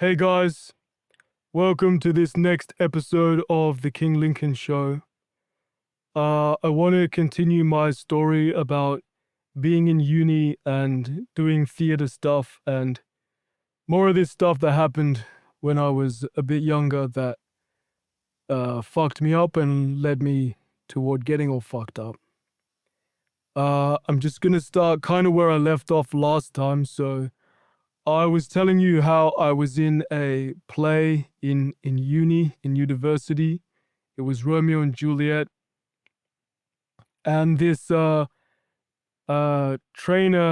Hey guys, welcome to this next episode of the King Lincoln Show. I want to continue my story about being in uni and doing theater stuff and more of this stuff that happened when I was a bit younger that fucked me up and led me toward getting all fucked up. I'm just gonna start kind of where I left off last time. So I was telling you how I was in a play in university. It was Romeo and Juliet, and this trainer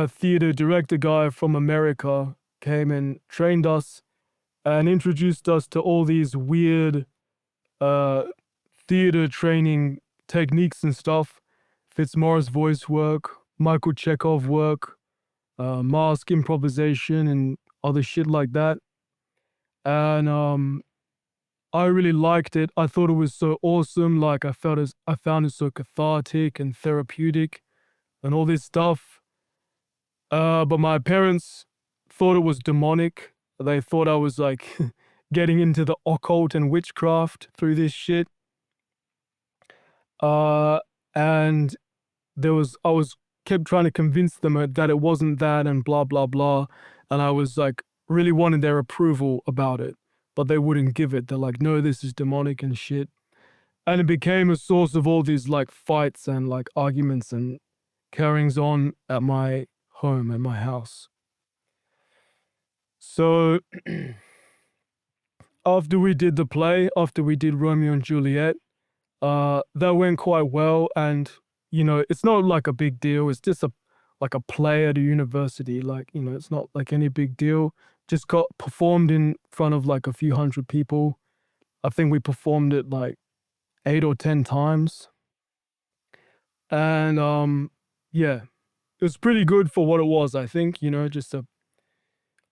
theater director guy from America came and trained us and introduced us to all these weird uh theater training techniques and stuff. Fitzmaurice voice work, Michael Chekhov work, mask improvisation, and other shit like that. And I really liked it. I thought it was so awesome. Like I found it so cathartic and therapeutic and all this stuff. But my parents thought it was demonic. They thought I was like getting into the occult and witchcraft through this shit. And I was kept trying to convince them that it wasn't that and blah blah blah. And I was like really wanted their approval about it, but they wouldn't give it. They're like, no, this is demonic and shit. And it became a source of all these like fights and like arguments and carryings on at my home and my house. So after we did the play, after we did Romeo and Juliet, that went quite well. And it's not like a big deal. It's just like a play at a university. Like, it's not like any big deal. Just got performed in front of like a few hundred people. I think we performed it like 8 or 10 times. And yeah, it was pretty good for what it was, I think, just a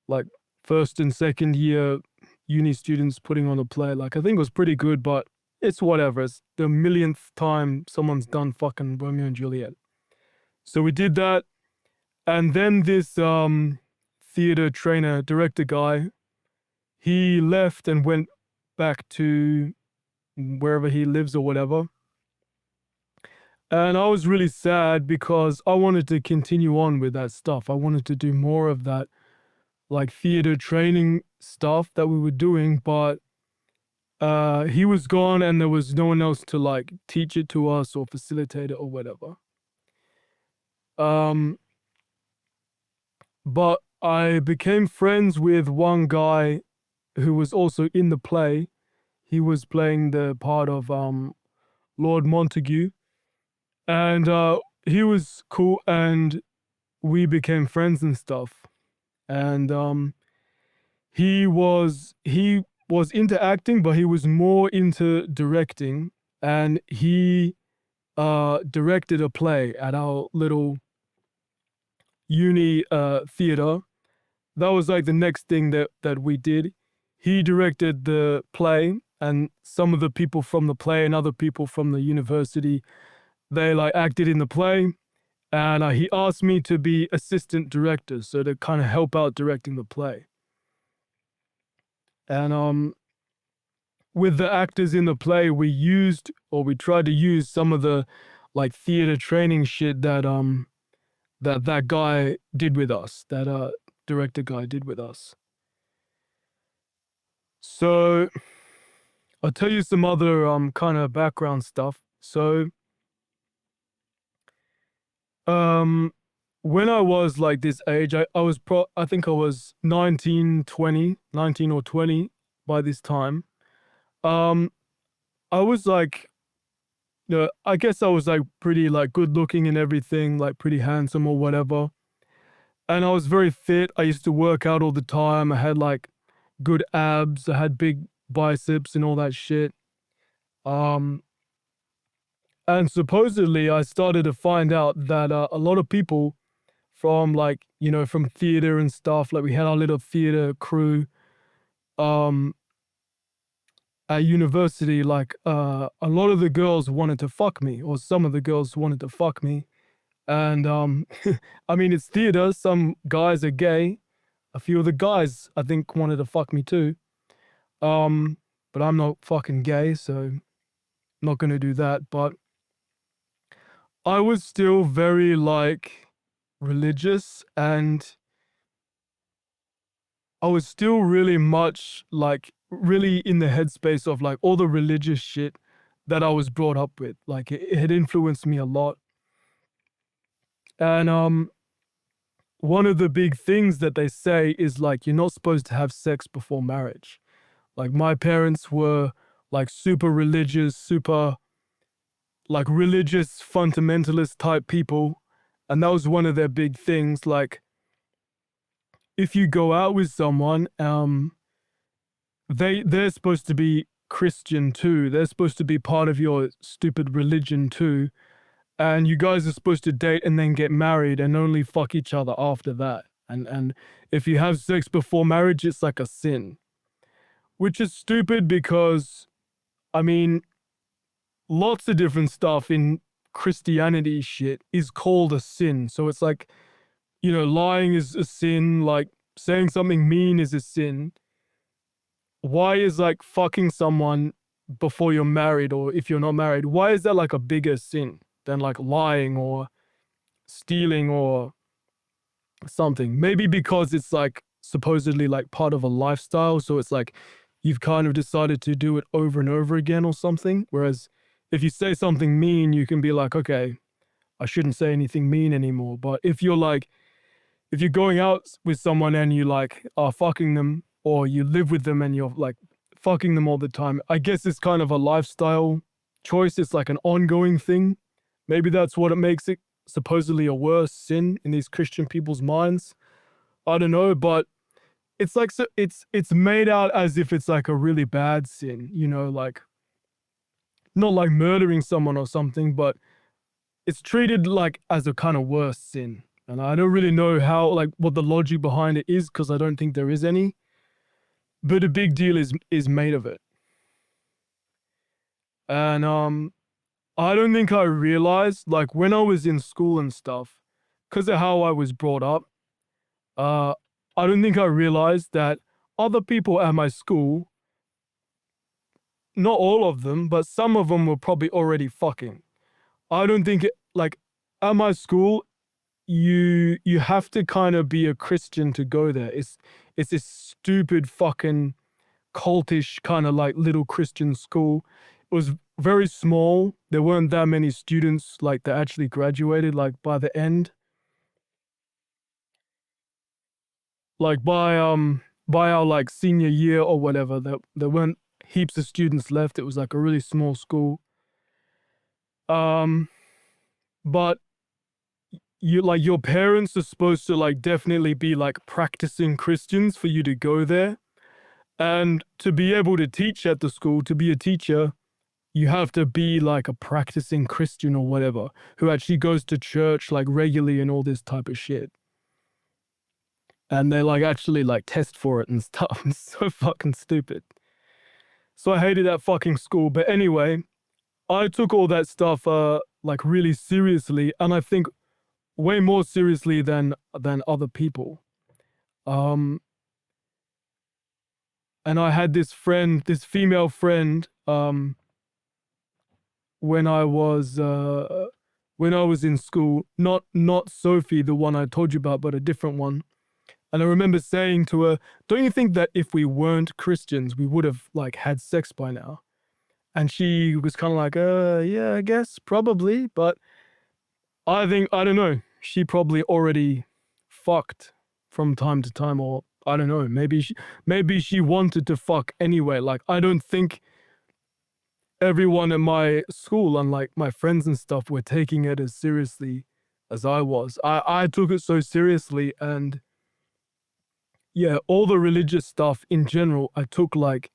like first and second year uni students putting on a play. Like I think it was pretty good, but it's whatever. It's the millionth time someone's done fucking Romeo and Juliet. So we did that. And then this theater trainer, director guy, he left and went back to wherever he lives or whatever. And I was really sad because I wanted to continue on with that stuff. I wanted to do more of that, like theater training stuff that we were doing, but he was gone and there was no one else to like teach it to us or facilitate it or whatever. But I became friends with one guy who was also in the play. He was playing the part of Lord Montague, and he was cool, and we became friends and stuff. And he was into acting, but he was more into directing, and he directed a play at our little uni theater. That was like the next thing that we did. He directed the play, and some of the people from the play and other people from the university, they like acted in the play. And he asked me to be assistant director, so to kind of help out directing the play. And with the actors in the play, we tried to use some of the like theater training shit that guy did with us, that director guy did with us. So I'll tell you some other kind of background stuff. So when I was like this age, I think I was 19 or 20 by this time. Um I was like, I guess I was like pretty like good looking and everything, like pretty handsome or whatever. And I was very fit. I used to work out all the time. I had like good abs. I had big biceps and all that shit. Um, and supposedly I started to find out that a lot of people from like, from theater and stuff, like we had our little theater crew um, at university, like a lot of the girls wanted to fuck me, or some of the girls wanted to fuck me. And I mean, it's theater. Some guys are gay. a few of the guys I think wanted to fuck me too. Um, but I'm not fucking gay, so I'm not gonna do that. But I was still very like religious, and I was still really much like really in the headspace of like all the religious shit that I was brought up with. Like it had influenced me a lot. And one of the big things that they say is like you're not supposed to have sex before marriage. Like my parents were like super religious, super like religious fundamentalist type people, and that was one of their big things. Like if you go out with someone, they're supposed to be Christian too. They're supposed to be part of your stupid religion too. And you guys are supposed to date and then get married and only fuck each other after that. And if you have sex before marriage, it's like a sin, which is stupid because I mean, lots of different stuff in Christianity shit is called a sin. So it's like, lying is a sin, like saying something mean is a sin. Why is like fucking someone before you're married or if you're not married, why is that like a bigger sin than like lying or stealing or something? Maybe because it's like supposedly like part of a lifestyle. So it's like you've kind of decided to do it over and over again or something. Whereas if you say something mean, you can be like, okay, I shouldn't say anything mean anymore. But if you're going out with someone and you like are fucking them or you live with them and you're like fucking them all the time, I guess it's kind of a lifestyle choice. It's like an ongoing thing. Maybe that's what it makes it supposedly a worse sin in these Christian people's minds. I don't know, but it's like so it's made out as if it's like a really bad sin, like not like murdering someone or something, but it's treated like as a kind of worse sin. And I don't really know how like what the logic behind it is because I don't think there is any. But a big deal is made of it. And I don't think I realized like when I was in school and stuff, because of how I was brought up, uh I don't think I realized that other people at my school, not all of them, but some of them were probably already fucking. I don't think it like at my school you have to kind of be a Christian to go there. It's this stupid fucking cultish kind of like little Christian school. It was very small. There weren't that many students like that actually graduated like by the end. Like by our like senior year or whatever, there weren't heaps of students left. It was like a really small school. Um but you like your parents are supposed to like definitely be like practicing Christians for you to go there. And to be able to teach at the school, to be a teacher, you have to be like a practicing Christian or whatever, who actually goes to church like regularly and all this type of shit. And they like actually like test for it and stuff. It's so fucking stupid. So I hated that fucking school. But anyway, I took all that stuff like really seriously, and I think way more seriously than other people. Um and I had this friend, this female friend, when I was in school, not Sophie, the one I told you about, but a different one. And I remember saying to her, "Don't you think that if we weren't Christians, we would have like had sex by now?" And she was kind of like, yeah, I guess probably, but I think I don't know. She probably already fucked from time to time, or I don't know. Maybe she wanted to fuck anyway. Like I don't think everyone at my school and like my friends and stuff were taking it as seriously as I was. I took it so seriously, and yeah, all the religious stuff in general I took like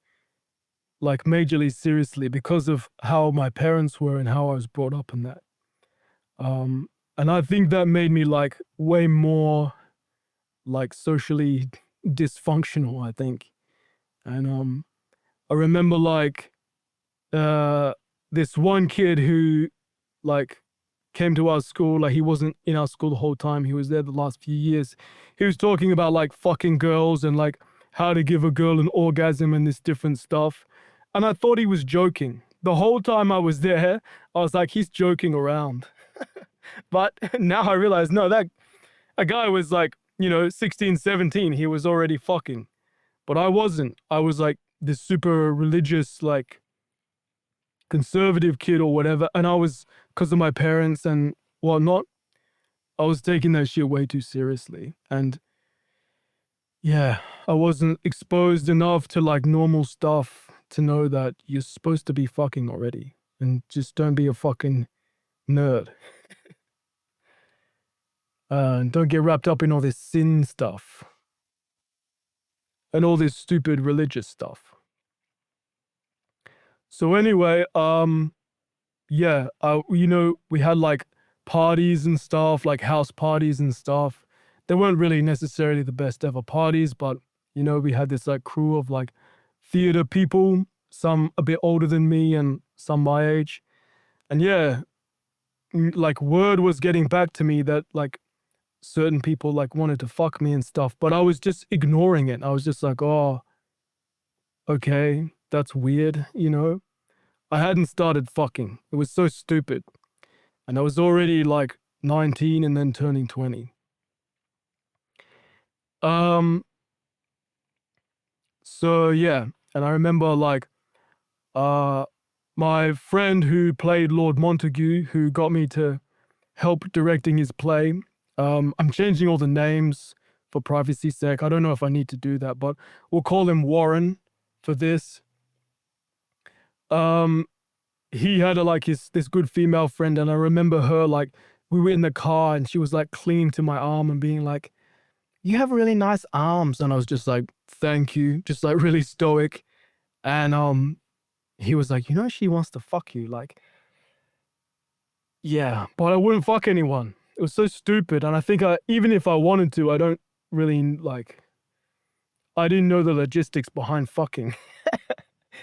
majorly seriously because of how my parents were and how I was brought up in that. Um and I think that made me like way more like socially dysfunctional, I think. And I remember like uh this one kid who like came to our school. Like he wasn't in our school the whole time. He was there the last few years. He was talking about like fucking girls and like how to give a girl an orgasm and this different stuff. And I thought he was joking. The whole time I was there, I was like, he's joking around. But now I realize, no, that a guy was like, 16, 17. He was already fucking. But I wasn't. I was like this super religious, like conservative kid or whatever. And I was, because of my parents and whatnot, I was taking that shit way too seriously. And yeah, I wasn't exposed enough to like normal stuff to know that you're supposed to be fucking already. And just don't be a fucking nerd. And don't get wrapped up in all this sin stuff and all this stupid religious stuff. So anyway, yeah, we had like parties and stuff, like house parties and stuff. They weren't really necessarily the best ever parties, but we had this like crew of like theater people, some a bit older than me and some my age. And yeah, like word was getting back to me that like certain people like wanted to fuck me and stuff, but I was just ignoring it. I was just like, oh, okay, that's weird. I hadn't started fucking. It was so stupid. And I was already like 19 and then turning 20. So yeah, and I remember like uh my friend who played Lord Montague, who got me to help directing his play. I'm changing all the names for privacy's sake. I don't know if I need to do that, but we'll call him Warren for this. Um, he had like this good female friend, and I remember her like we were in the car, and she was like clinging to my arm and being like, "You have really nice arms," and I was just like, "Thank you," just like really stoic. And he was like, she wants to fuck you, like, yeah, but I wouldn't fuck anyone. It was so stupid, and I think even if I wanted to, I don't really like. I didn't know the logistics behind fucking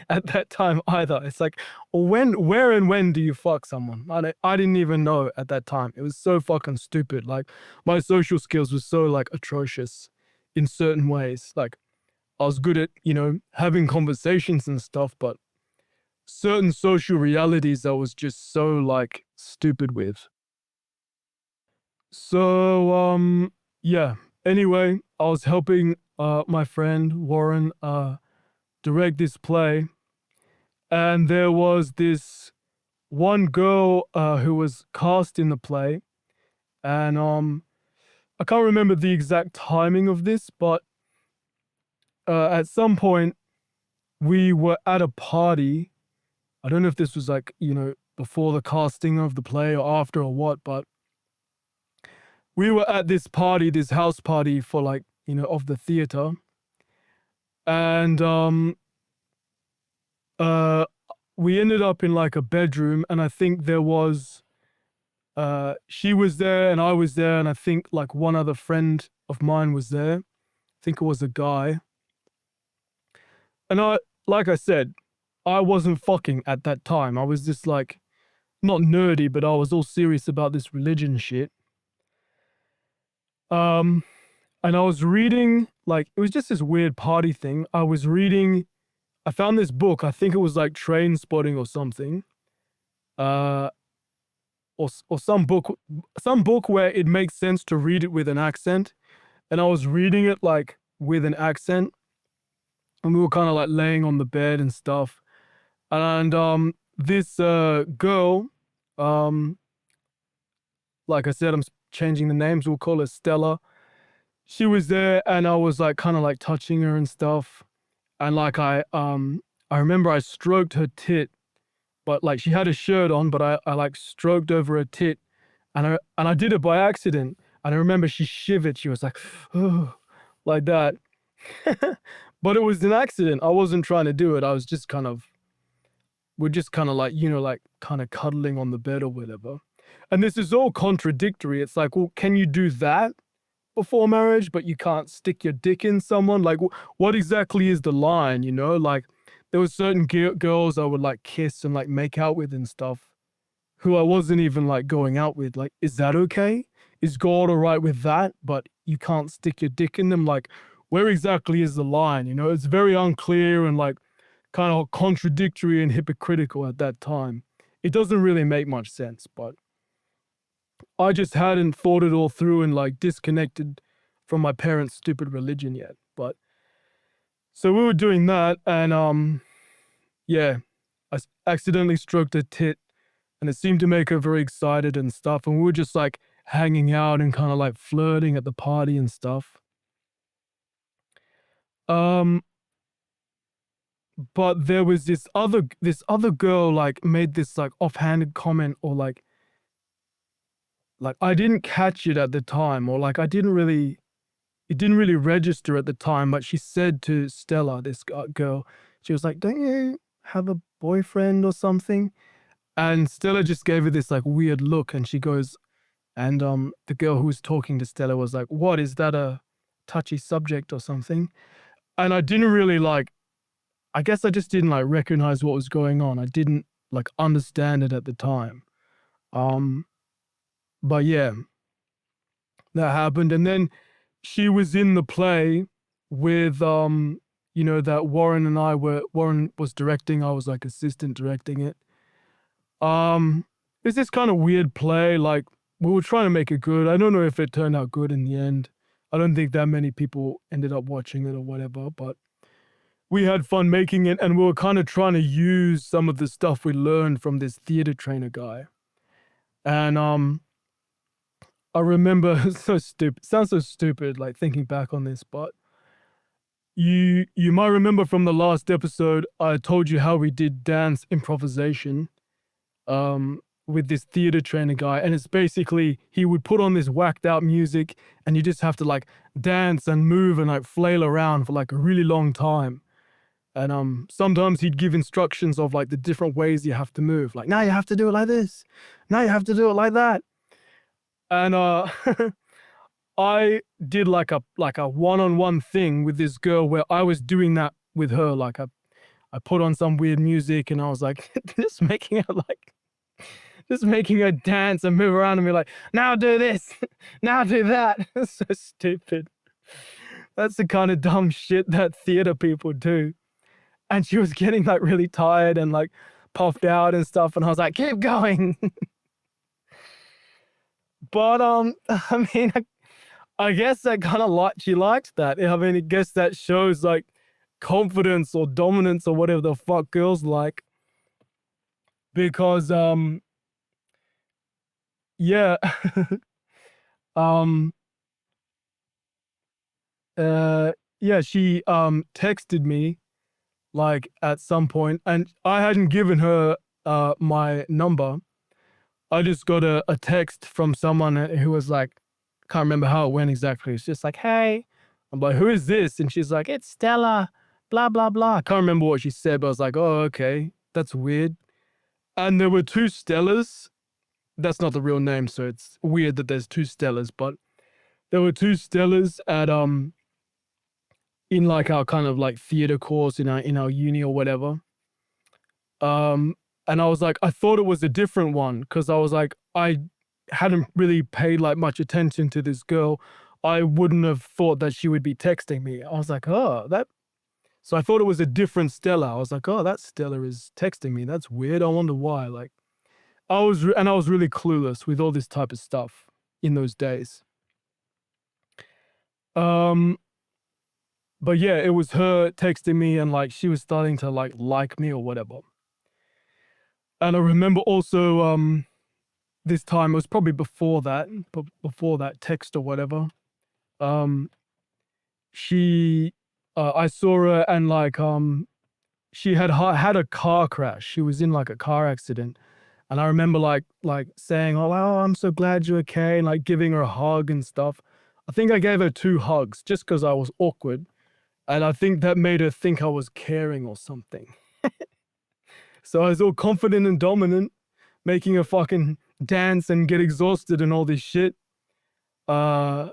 at that time either. It's like, where and when do you fuck someone? I didn't even know at that time. It was so fucking stupid. Like my social skills were so like atrocious in certain ways. Like I was good at, having conversations and stuff, but certain social realities I was just so like stupid with. So yeah. Anyway, I was helping my friend Warren direct this play, and there was this one girl who was cast in the play, and I can't remember the exact timing of this, but at some point we were at a party. I don't know if this was like, before the casting of the play or after or what, but we were at this party, this house party for like, of the theater. And uh we ended up in like a bedroom, and I think there was she was there and I was there, and I think like one other friend of mine was there. I think it was a guy. And like I said, I wasn't fucking at that time. I was just like not nerdy, but I was all serious about this religion shit. Um and I was reading, like, it was just this weird party thing. I found this book. I think it was like Train Spotting or something. Uh or some book where it makes sense to read it with an accent. And I was reading it like with an accent, and we were kind of like laying on the bed and stuff. And this girl, um like I said, I'm changing the names. We'll call her Stella. She was there, and I was like kind of like touching her and stuff. And like I remember I stroked her tit, but like she had a shirt on, but I like stroked over her tit, and I did it by accident. And I remember she shivered. She was like, oh, like that. But it was an accident. I wasn't trying to do it. I was just we're just kind of like, like kind of cuddling on the bed or whatever. And this is all contradictory. It's like, well, can you do that before marriage, but you can't stick your dick in someone? Like, what exactly is the line, Like, there were certain girls I would like kiss and like make out with and stuff, who I wasn't even like going out with. Like, is that okay? Is God all right with that? But you can't stick your dick in them. Like, where exactly is the line? You know, it's very unclear and like kind of contradictory and hypocritical at that time. It doesn't really make much sense, but I just hadn't thought it all through and like disconnected from my parents' stupid religion yet. But so we were doing that, and yeah, accidentally stroked her tit, and it seemed to make her very excited and stuff. And we were just like hanging out and kind of like flirting at the party and stuff. Um, but there was this other girl like made this like offhanded comment, or like I didn't catch it at the time, or like I didn't really it didn't really register at the time, but she said to Stella, this girl, she was like, "Don't you have a boyfriend or something?" And Stella just gave her this like weird look, and she goes, and the girl who was talking to Stella was like, "What is that, a touchy subject or something?" And I didn't really like. I guess I just didn't like recognize what was going on. I didn't like understand it at the time. Um, but yeah, that happened, and then she was in the play with that Warren was directing. I was like assistant directing it. It's this kind of weird play. Like, we were trying to make it good. I don't know if it turned out good in the end. I don't think that many people ended up watching it or whatever, but we had fun making it, and we were kind of trying to use some of the stuff we learned from this theater trainer guy. And I remember it's so stupid. Sounds so stupid, like thinking back on this, but you might remember from the last episode, I told you how we did dance improvisation with this theater trainer guy, and it's basically he would put on this whacked out music, and you just have to like dance and move and like flail around for like a really long time. And sometimes he'd give instructions of like the different ways you have to move. Like, now you have to do it like this. Now you have to do it like that. And I did like a one-on-one thing with this girl where I was doing that with her. Like I put on some weird music, and I was like just making her dance and move around and be like, now do this, now do that. It's so stupid. That's the kind of dumb shit that theater people do. And she was getting like really tired and like puffed out and stuff, and I was like, keep going. But I mean, I guess that kind of like she liked that. I mean, I guess that shows like confidence or dominance or whatever the fuck girls like. Because yeah, um uh yeah, she texted me like at some point, and I hadn't given her my number. I just got a text from someone who was like, can't remember how it went exactly. It's just like, hey. I'm like, who is this? And she's like, it's Stella, blah, blah, blah. I can't remember what she said, but I was like, oh, okay. That's weird. And there were two Stellas. That's not the real name, so it's weird that there's two Stellas, but there were two Stellas at in like our kind of like theater course in our uni or whatever. Um, and I was like, I thought it was a different one because I was like, I hadn't really paid like much attention to this girl. I wouldn't have thought that she would be texting me. I was like, oh, that. So I thought it was a different Stella. I was like, oh, that Stella is texting me. That's weird. I wonder why. Like, I was really clueless with all this type of stuff in those days. Um, but yeah, it was her texting me, and like she was starting to like me or whatever. And I remember also this time, it was probably before that text or whatever. Um, she I saw her, and like she had a car crash. She was in like a car accident. And I remember like saying, "Oh, I'm so glad you're okay," and like giving her a hug and stuff. I think I gave her two hugs just because I was awkward, and I think that made her think I was caring or something. So I was all confident and dominant, making her fucking dance and get exhausted and all this shit. Uh,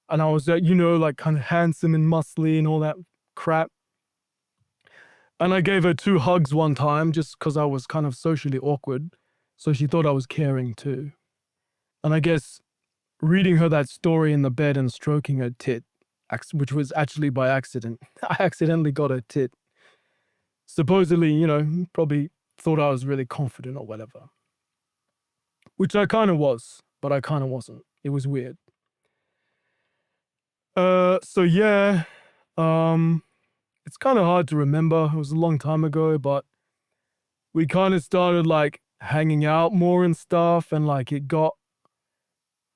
and I was, like kind of handsome and muscly and all that crap. And I gave her two hugs one time just because I was kind of socially awkward. So she thought I was caring too. And I guess reading her that story in the bed and stroking her tit, which was actually by accident, I accidentally got her tit. Supposedly, probably thought I was really confident or whatever, which I kind of was, but I kind of wasn't. It was weird. So yeah, um, it's kind of hard to remember. It was a long time ago, but we kind of started like hanging out more and stuff, and like it got.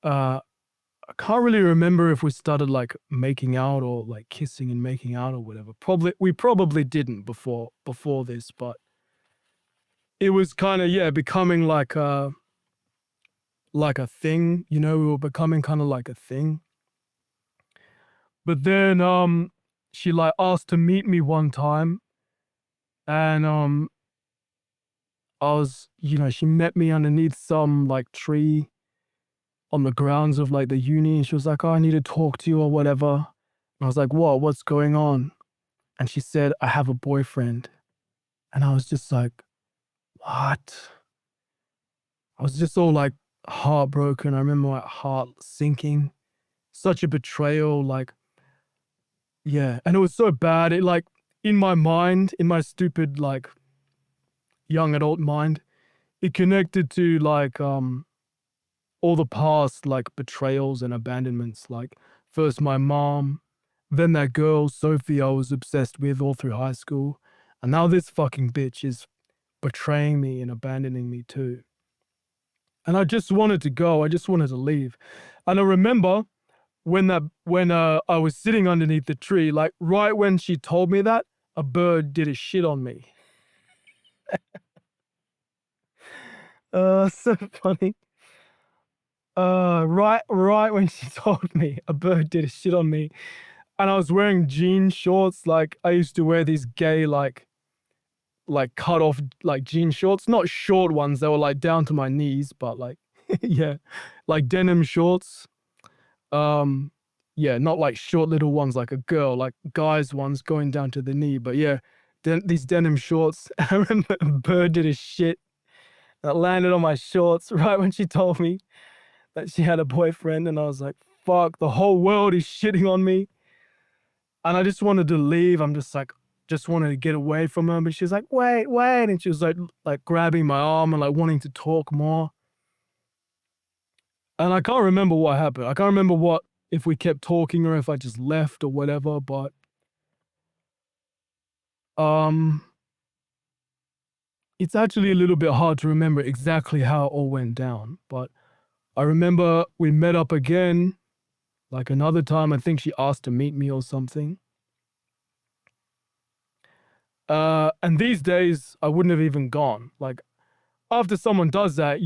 I can't really remember if we started like making out or like kissing and making out or whatever. We probably didn't before this, but it was kind of becoming like a thing. We were becoming kind of like a thing. But then she like asked to meet me one time, and I was, she met me underneath some like tree on the grounds of like the uni, and she was like, "Oh, I need to talk to you or whatever." And I was like, "What? What's going on?" And she said, "I have a boyfriend." And I was just like, "What?" I was just all like heartbroken. I remember my heart sinking. Such a betrayal, like, yeah. And it was so bad. It like in my mind, in my stupid like young adult mind, it connected to like all the past like betrayals and abandonments. Like first my mom, then that girl Sophie I was obsessed with all through high school, and now this fucking bitch is betraying me and abandoning me too. And I just wanted to go. I just wanted to leave. And I remember when I was sitting underneath the tree, like right when she told me that, a bird did a shit on me. So funny. Right when she told me, a bird did a shit on me, and I was wearing jean shorts. Like I used to wear these gay like cut off like jean shorts, not short ones. They were like down to my knees, but like yeah, like denim shorts. Um, yeah, not like short little ones like a girl, like guys ones going down to the knee. But yeah, these denim shorts. I remember a bird did a shit that landed on my shorts right when she told me that she had a boyfriend, and I was like, "Fuck, the whole world is shitting on me." And I just wanted to leave. I'm just like, just wanted to get away from her. But she's like, "Wait, wait," and she was like grabbing my arm and like wanting to talk more. And I can't remember what happened. I can't remember what if we kept talking or if I just left or whatever. But um, it's actually a little bit hard to remember exactly how it all went down. But I remember we met up again, like another time. I think she asked to meet me or something. And these days I wouldn't have even gone. Like after someone does that,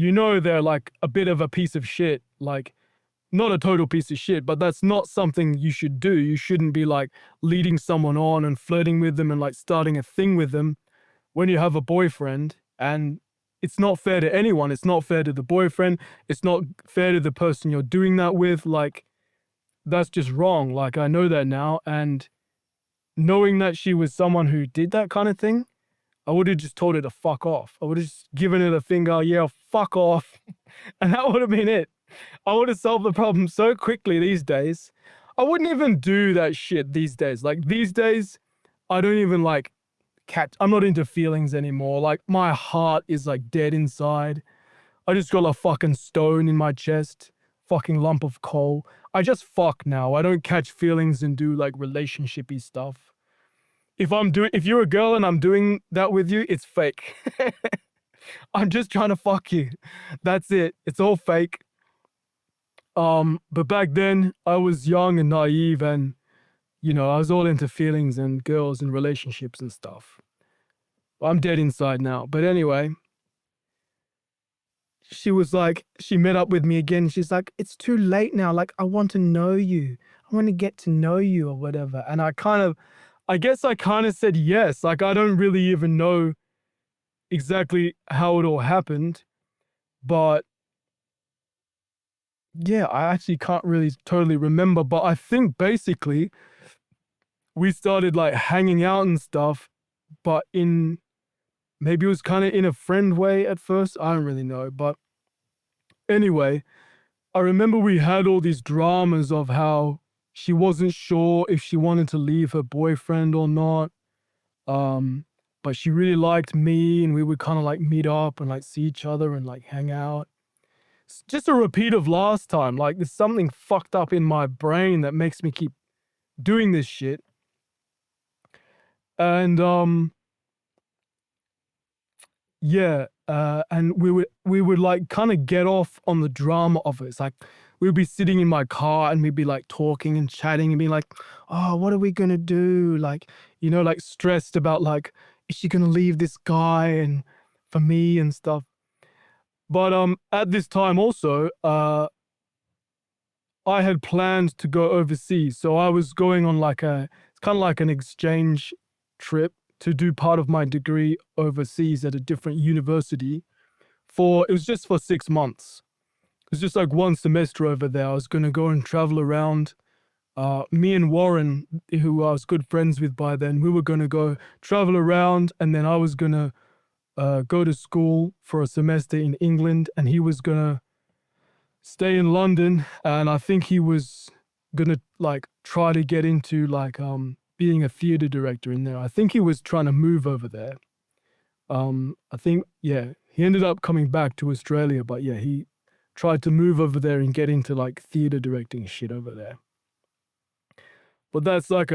they're like a bit of a piece of shit. Like not a total piece of shit, but that's not something you should do. You shouldn't be like leading someone on and flirting with them and like starting a thing with them when you have a boyfriend. And it's not fair to anyone. It's not fair to the boyfriend. It's not fair to the person you're doing that with. Like that's just wrong. Like I know that now. And knowing that she was someone who did that kind of thing, I would have just told her to fuck off. I would have just given her the finger, yeah, fuck off. And that would have been it. I would have solved the problem so quickly these days. I wouldn't even do that shit these days. Like these days, I don't even like I'm not into feelings anymore. Like my heart is like dead inside. I just got a fucking stone in my chest, fucking lump of coal. I just fuck now. I don't catch feelings and do like relationshipy stuff. If you're a girl and I'm doing that with you, it's fake. I'm just trying to fuck you. That's it. It's all fake. But back then I was young and naive, and I was all into feelings and girls and relationships and stuff. I'm dead inside now. But anyway, she met up with me again. She's like, "It's too late now. Like, I want to know you. I want to get to know you or whatever." And I guess I kind of said yes. Like, I don't really even know exactly how it all happened, but yeah, I actually can't really totally remember. But I think basically we started like hanging out and stuff, but in Maybe it was kind of in a friend way at first. I don't really know. But anyway, I remember we had all these dramas of how she wasn't sure if she wanted to leave her boyfriend or not. Um, but she really liked me, and we would kind of like meet up and like see each other and like hang out. It's just a repeat of last time. Like there's something fucked up in my brain that makes me keep doing this shit. And yeah, and we would like kind of get off on the drama of it. It's like we'd be sitting in my car and we'd be like talking and chatting and being like, "Oh, what are we gonna do?" Like, like stressed about like, is she gonna leave this guy and for me and stuff. But at this time also, I had planned to go overseas, so I was going on like it's kind of like an exchange trip to do part of my degree overseas at a different university. It was just for 6 months. It was just like one semester over there. I was going to go and travel around. Me and Warren, who I was good friends with by then, we were going to go travel around, and then I was going to go to school for a semester in England, and he was going to stay in London. And I think he was going to like try to get into like being a theater director in there. I think he was trying to move over there. I think, yeah, he ended up coming back to Australia, but yeah, he tried to move over there and get into like theater directing shit over there. But that's like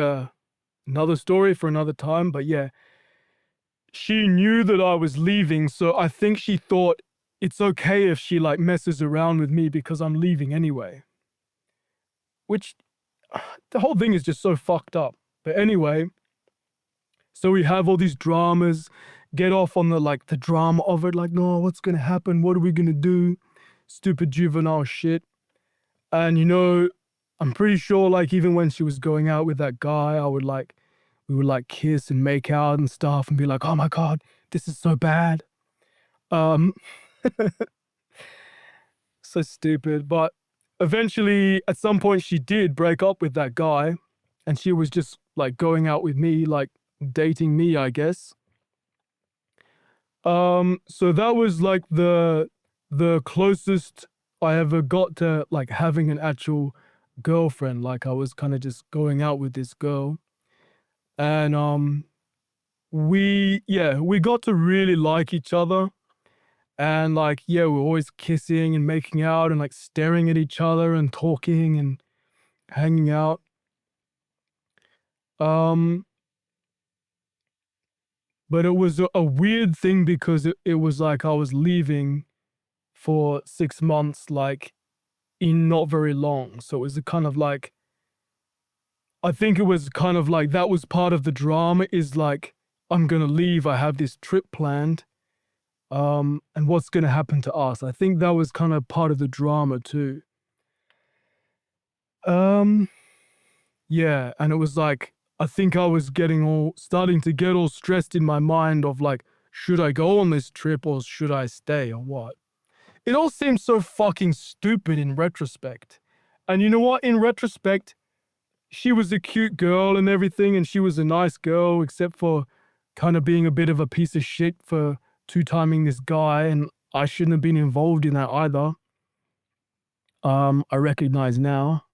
another story for another time. But yeah, she knew that I was leaving, so I think she thought it's okay if she like messes around with me because I'm leaving anyway. Which the whole thing is just so fucked up. But anyway, so we have all these dramas, get off on the drama of it, like, no, what's gonna happen? What are we gonna do? Stupid juvenile shit. And I'm pretty sure like even when she was going out with that guy, we would like kiss and make out and stuff and be like, oh my God, this is so bad. Um so stupid. But eventually at some point she did break up with that guy, and she was just like going out with me, like dating me, I guess. So that was like the closest I ever got to like having an actual girlfriend. Like I was kind of just going out with this girl. And we got to really like each other. And like, yeah, we were always kissing and making out and like staring at each other and talking and hanging out. Um, but it was a weird thing because it was like I was leaving for 6 months, like in not very long. So it was a kind of like, I think it was kind of like that was part of the drama is like, I'm gonna leave. I have this trip planned. And what's gonna happen to us? I think that was kind of part of the drama too. Um, yeah, and it was like I think I was starting to get all stressed in my mind of like, should I go on this trip or should I stay or what? It all seems so fucking stupid in retrospect. And you know what? In retrospect, she was a cute girl and everything, and she was a nice girl, except for kind of being a bit of a piece of shit for two-timing this guy, and I shouldn't have been involved in that either. I recognize now.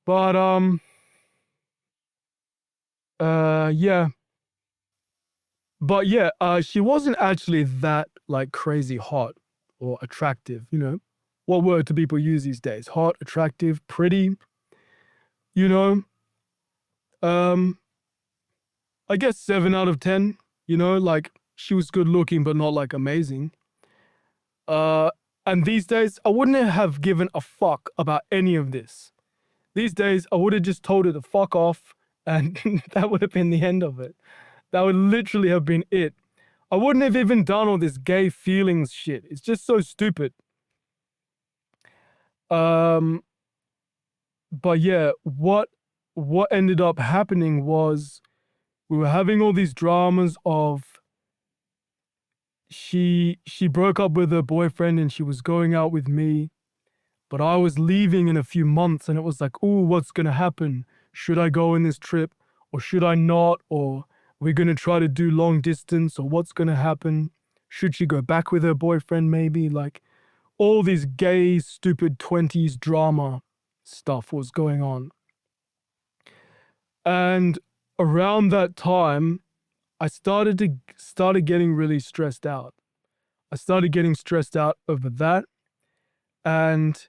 But yeah. But yeah, she wasn't actually that like crazy hot or attractive, you know. What word do people use these days? Hot, attractive, pretty, you know? Um, I guess 7 out of 10, like she was good looking, but not like amazing. Uh, and these days, I wouldn't have given a fuck about any of this. These days, I would have just told her to fuck off, and that would have been the end of it. That would literally have been it. I wouldn't have even done all this gay feelings shit. It's just so stupid. Um, but yeah, what ended up happening was we were having all these dramas of she broke up with her boyfriend and she was going out with me, but I was leaving in a few months, and it was like, "Ooh, what's gonna happen? Should I go on this trip or should I not?" Or we're going to try to do long distance or what's going to happen? Should she go back with her boyfriend maybe? Like all this gay, stupid 20s drama stuff was going on. And around that time, I started getting really stressed out. I started getting stressed out over that. And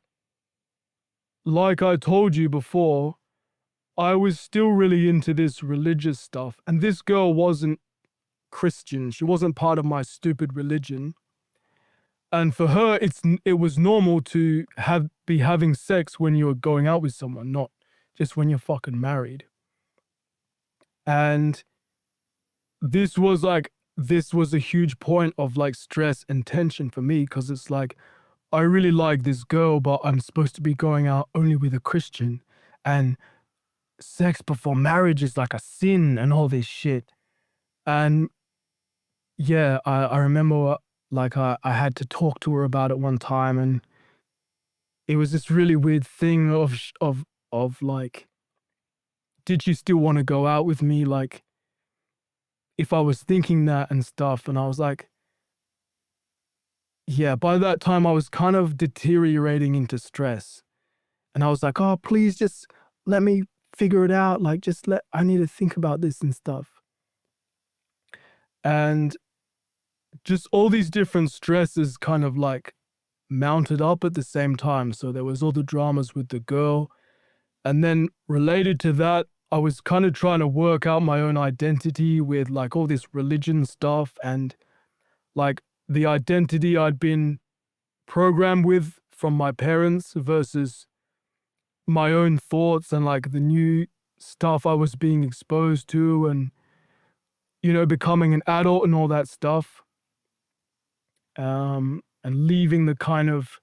like I told you before, I was still really into this religious stuff. And this girl wasn't Christian. She wasn't part of my stupid religion. And for her, it was normal to be having sex when you're going out with someone, not just when you're fucking married. And this was a huge point of like stress and tension for me because it's like I really like this girl, but I'm supposed to be going out only with a Christian, and sex before marriage is like a sin and all this shit. And yeah, I remember like I had to talk to her about it one time, and it was this really weird thing of like, did she still want to go out with me? Like, if I was thinking that and stuff, and I was like, yeah, by that time I was kind of deteriorating into stress. And I was like, oh, please just let me figure it out. Like, I need to think about this and stuff. And just all these different stresses kind of like mounted up at the same time. So there was all the dramas with the girl. And then related to that, I was kind of trying to work out my own identity with like all this religion stuff and like the identity I'd been programmed with from my parents versus my own thoughts and like the new stuff I was being exposed to, and becoming an adult and all that stuff, and leaving the kind of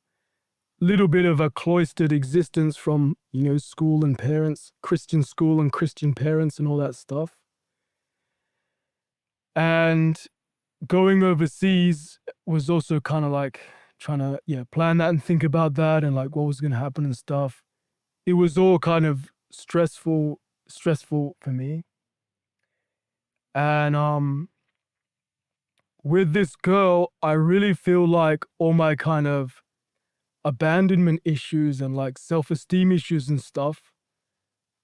little bit of a cloistered existence from school and parents, Christian school and Christian parents and all that stuff. And going overseas was also kind of like trying to plan that and think about that and like what was going to happen and stuff. It was all kind of stressful for me. And with this girl, I really feel like all my kind of abandonment issues and like self-esteem issues and stuff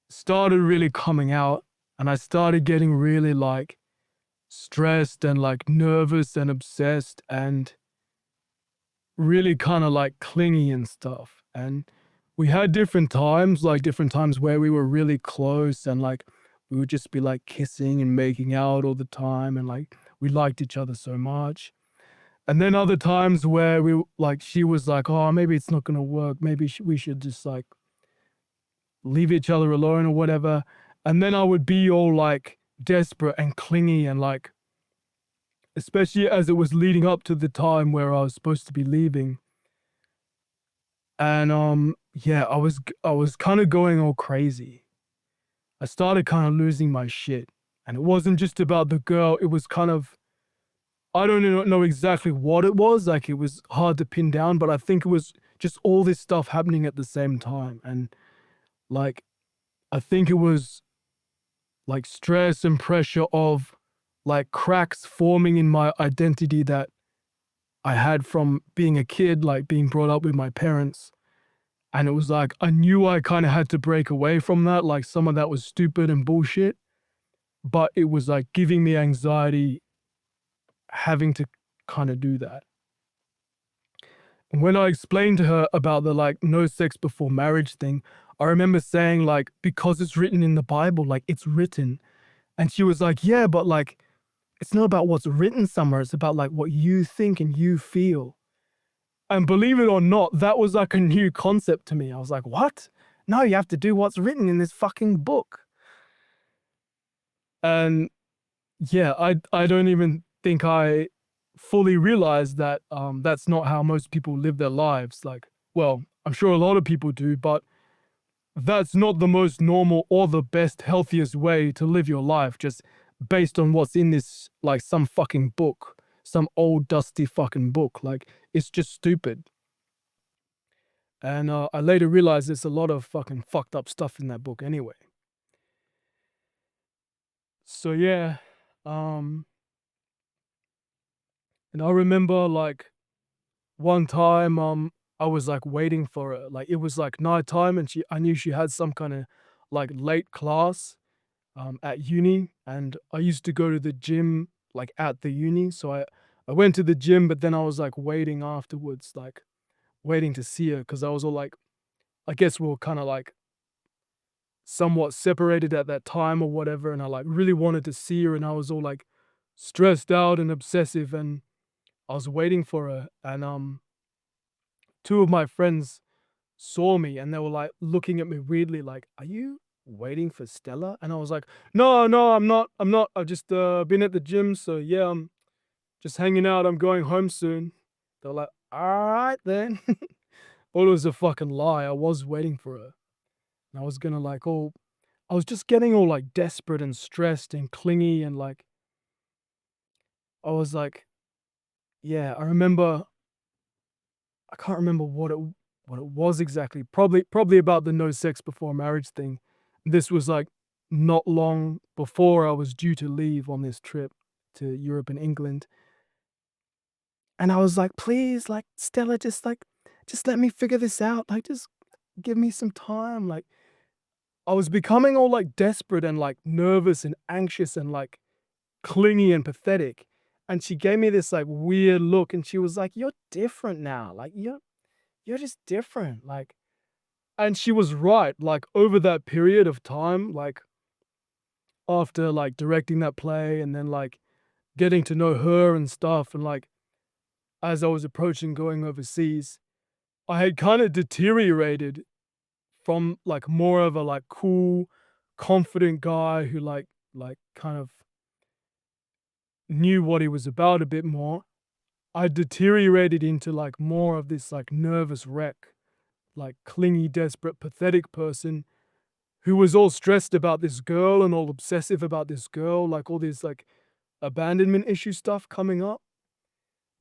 started really coming out, and I started getting really like stressed and like nervous and obsessed and really kind of like clingy and stuff. And we had different times where we were really close and like we would just be like kissing and making out all the time, and like we liked each other so much. And then other times where she was like, oh, maybe it's not going to work. Maybe we should just like leave each other alone or whatever. And then I would be all like desperate and clingy and like, especially as it was leading up to the time where I was supposed to be leaving. And yeah, I was kind of going all crazy. I started kind of losing my shit. And it wasn't just about the girl, it was kind of, I don't know exactly what it was. Like it was hard to pin down, but I think it was just all this stuff happening at the same time. And like, I think it was like stress and pressure of like cracks forming in my identity that I had from being a kid, like being brought up with my parents. And it was like, I knew I kind of had to break away from that. Like some of that was stupid and bullshit, but it was like giving me anxiety having to kind of do that. And when I explained to her about the like no sex before marriage thing, I remember saying like, because it's written in the Bible, like it's written. And she was like, yeah, but like, it's not about what's written somewhere. It's about like what you think and you feel. And believe it or not, that was like a new concept to me. I was like, what? No, you have to do what's written in this fucking book. And yeah, I don't even think I fully realized that that's not how most people live their lives. Like, well, I'm sure a lot of people do, but that's not the most normal or the best, healthiest way to live your life, just based on what's in this, like some fucking book, some old dusty fucking book. Like, it's just stupid. And I later realized there's a lot of fucking fucked up stuff in that book anyway. So yeah, Um, and I remember like one time, I was like waiting for her. Like it was like nighttime, and I knew she had some kind of like late class at uni, and I used to go to the gym like at the uni. So I went to the gym, but then I was like waiting afterwards, like waiting to see her because I was all like, I guess we were kind of like somewhat separated at that time or whatever, and I like really wanted to see her, and I was all like stressed out and obsessive, and I was waiting for her, and two of my friends saw me and they were like looking at me weirdly, like, "Are you waiting for Stella?" And I was like, "No, no, I'm not. I'm not. I've just been at the gym, so yeah, I'm just hanging out. I'm going home soon." They're like, "All right then." But it was a fucking lie. I was waiting for her. And I was gonna like all I was just getting all like desperate and stressed and clingy and like I was like, yeah, I remember I can't remember what it was exactly. Probably about the no sex before marriage thing. This was like not long before I was due to leave on this trip to Europe and England. And I was like, please, like, Stella, just let me figure this out. Like, just give me some time. Like, I was becoming all like desperate and like nervous and anxious and like clingy and pathetic. And she gave me this like weird look and she was like, "You're different now. Like, you're just different." Like, and she was right, like, over that period of time, like, after, like, directing that play and then, like, getting to know her and stuff, and, like, as I was approaching going overseas, I had kinda deteriorated from, like, more of a, like, cool, confident guy who, kind of knew what he was about a bit more. I deteriorated into, like, more of this, like, nervous wreck, like, clingy, desperate, pathetic person who was all stressed about this girl and all obsessive about this girl, like all this like abandonment issue stuff coming up.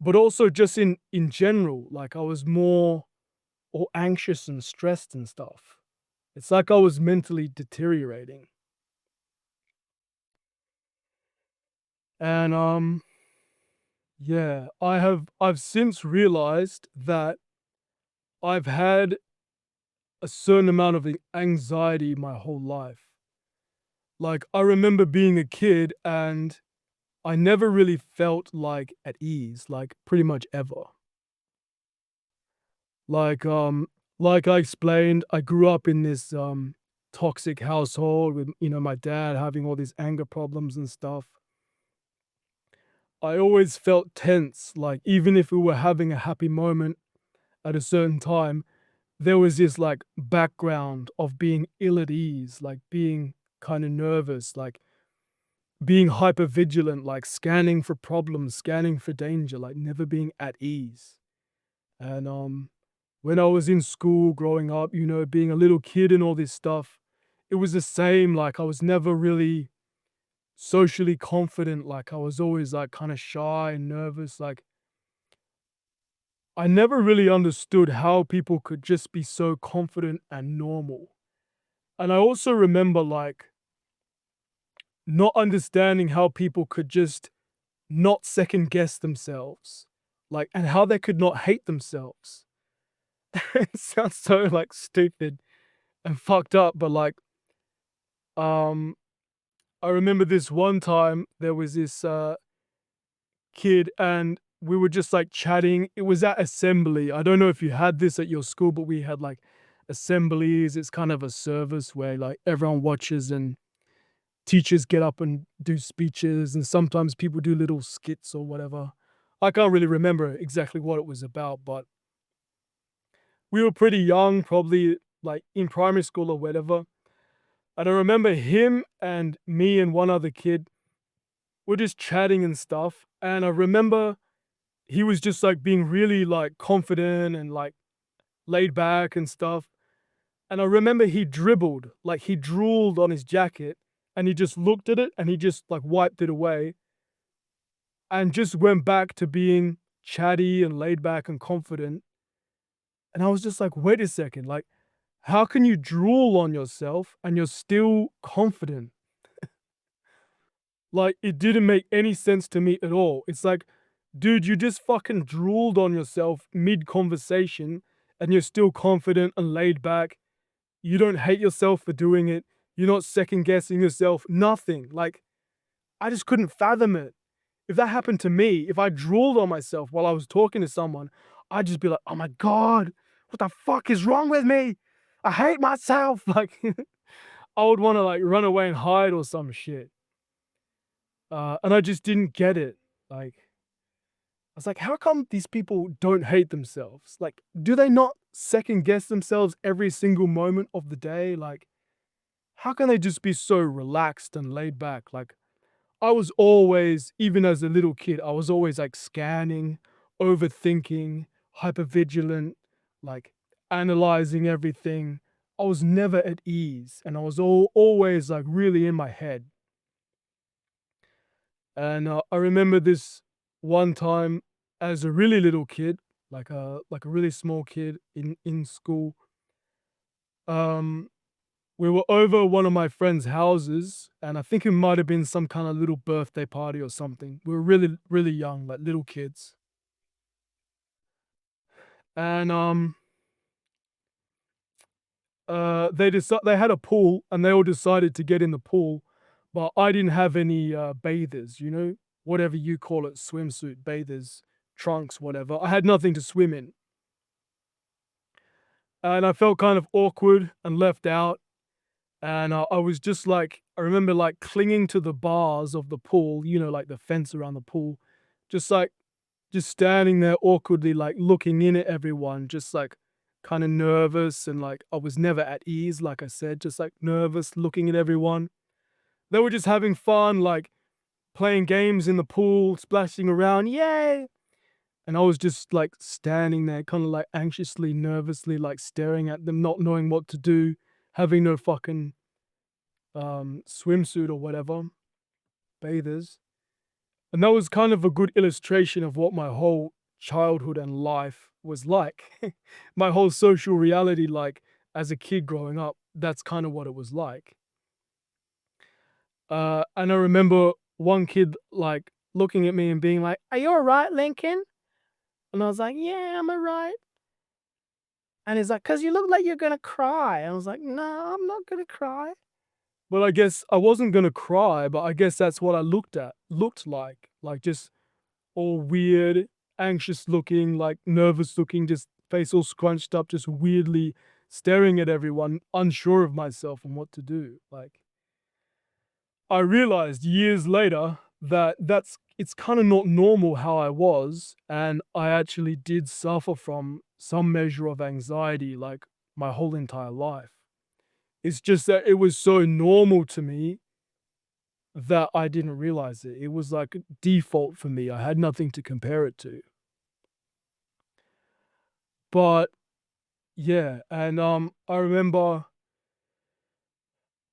But also just in general, like I was more all anxious and stressed and stuff. It's like I was mentally deteriorating. And yeah, I've since realized that I've had a certain amount of anxiety my whole life. Like I remember being a kid and I never really felt like at ease, like pretty much ever. Like, like I explained, I grew up in this toxic household with, my dad having all these anger problems and stuff. I always felt tense, like even if we were having a happy moment at a certain time, there was this like background of being ill at ease, like being kind of nervous, like being hyper vigilant, like scanning for problems, scanning for danger, like never being at ease. And when I was in school growing up, being a little kid and all this stuff, it was the same. Like I was never really socially confident. Like I was always like kind of shy and nervous. Like I never really understood how people could just be so confident and normal. And I also remember like not understanding how people could just not second guess themselves, like, and how they could not hate themselves. It sounds so like stupid and fucked up, but like, um, I remember this one time there was this kid and we were just like chatting. It was at assembly. I don't know if you had this at your school, but we had like assemblies. It's kind of a service where like everyone watches and teachers get up and do speeches, and sometimes people do little skits or whatever. I can't really remember exactly what it was about, but we were pretty young, probably like in primary school or whatever. And I remember him and me and one other kid were just chatting and stuff. And I remember he was just like being really like confident and like laid back and stuff. And I remember he dribbled, like he drooled on his jacket and he just looked at it and he just like wiped it away and just went back to being chatty and laid back and confident. And I was just like, wait a second, like, how can you drool on yourself and you're still confident? Like, it didn't make any sense to me at all. It's like, dude, you just fucking drooled on yourself mid-conversation, and you're still confident and laid back. You don't hate yourself for doing it. You're not second guessing yourself. Nothing. Like, I just couldn't fathom it. If that happened to me, if I drooled on myself while I was talking to someone, I'd just be like, "Oh my god, what the fuck is wrong with me? I hate myself." Like, I would wanna, like, run away and hide or some shit. And I just didn't get it. Like, I was like, "How come these people don't hate themselves? Like, do they not second guess themselves every single moment of the day? Like, how can they just be so relaxed and laid back?" Like, I was always, even as a little kid, I was always like scanning, overthinking, hypervigilant, like analyzing everything. I was never at ease, and I was always like really in my head. And I remember this one time as a really little kid, like a really small kid in school. Um, we were over one of my friend's houses, and I think it might have been some kind of little birthday party or something. We were really, really young, like little kids. And they had a pool, and they all decided to get in the pool, but I didn't have any bathers, whatever you call it, swimsuit, bathers, trunks, whatever. I had nothing to swim in, and I felt kind of awkward and left out. And I was just like, I remember like clinging to the bars of the pool, like the fence around the pool, just like, just standing there awkwardly, like looking in at everyone, just like kind of nervous. And like, I was never at ease, like I said, just like nervous, looking at everyone. They were just having fun, like playing games in the pool, splashing around, yay. And I was just like standing there, kind of like anxiously, nervously, like staring at them, not knowing what to do, having no fucking swimsuit or whatever, bathers. And that was kind of a good illustration of what my whole childhood and life was like. My whole social reality, like as a kid growing up, that's kind of what it was like. And I remember one kid like looking at me and being like, "Are you all right, Lincoln?" And I was like, "Yeah, I'm all right." And he's like, "Cause you look like you're gonna cry." And I was like, "No, I'm not gonna cry." But I guess I wasn't gonna cry, but I guess that's what I looked like just all weird, anxious looking, like nervous looking, just face all scrunched up, just weirdly staring at everyone, unsure of myself and what to do. Like, I realized years later that it's kind of not normal how I was, and I actually did suffer from some measure of anxiety like my whole entire life. It's just that it was so normal to me that I didn't realize it. It was like default for me. I had nothing to compare it to. But yeah, and I remember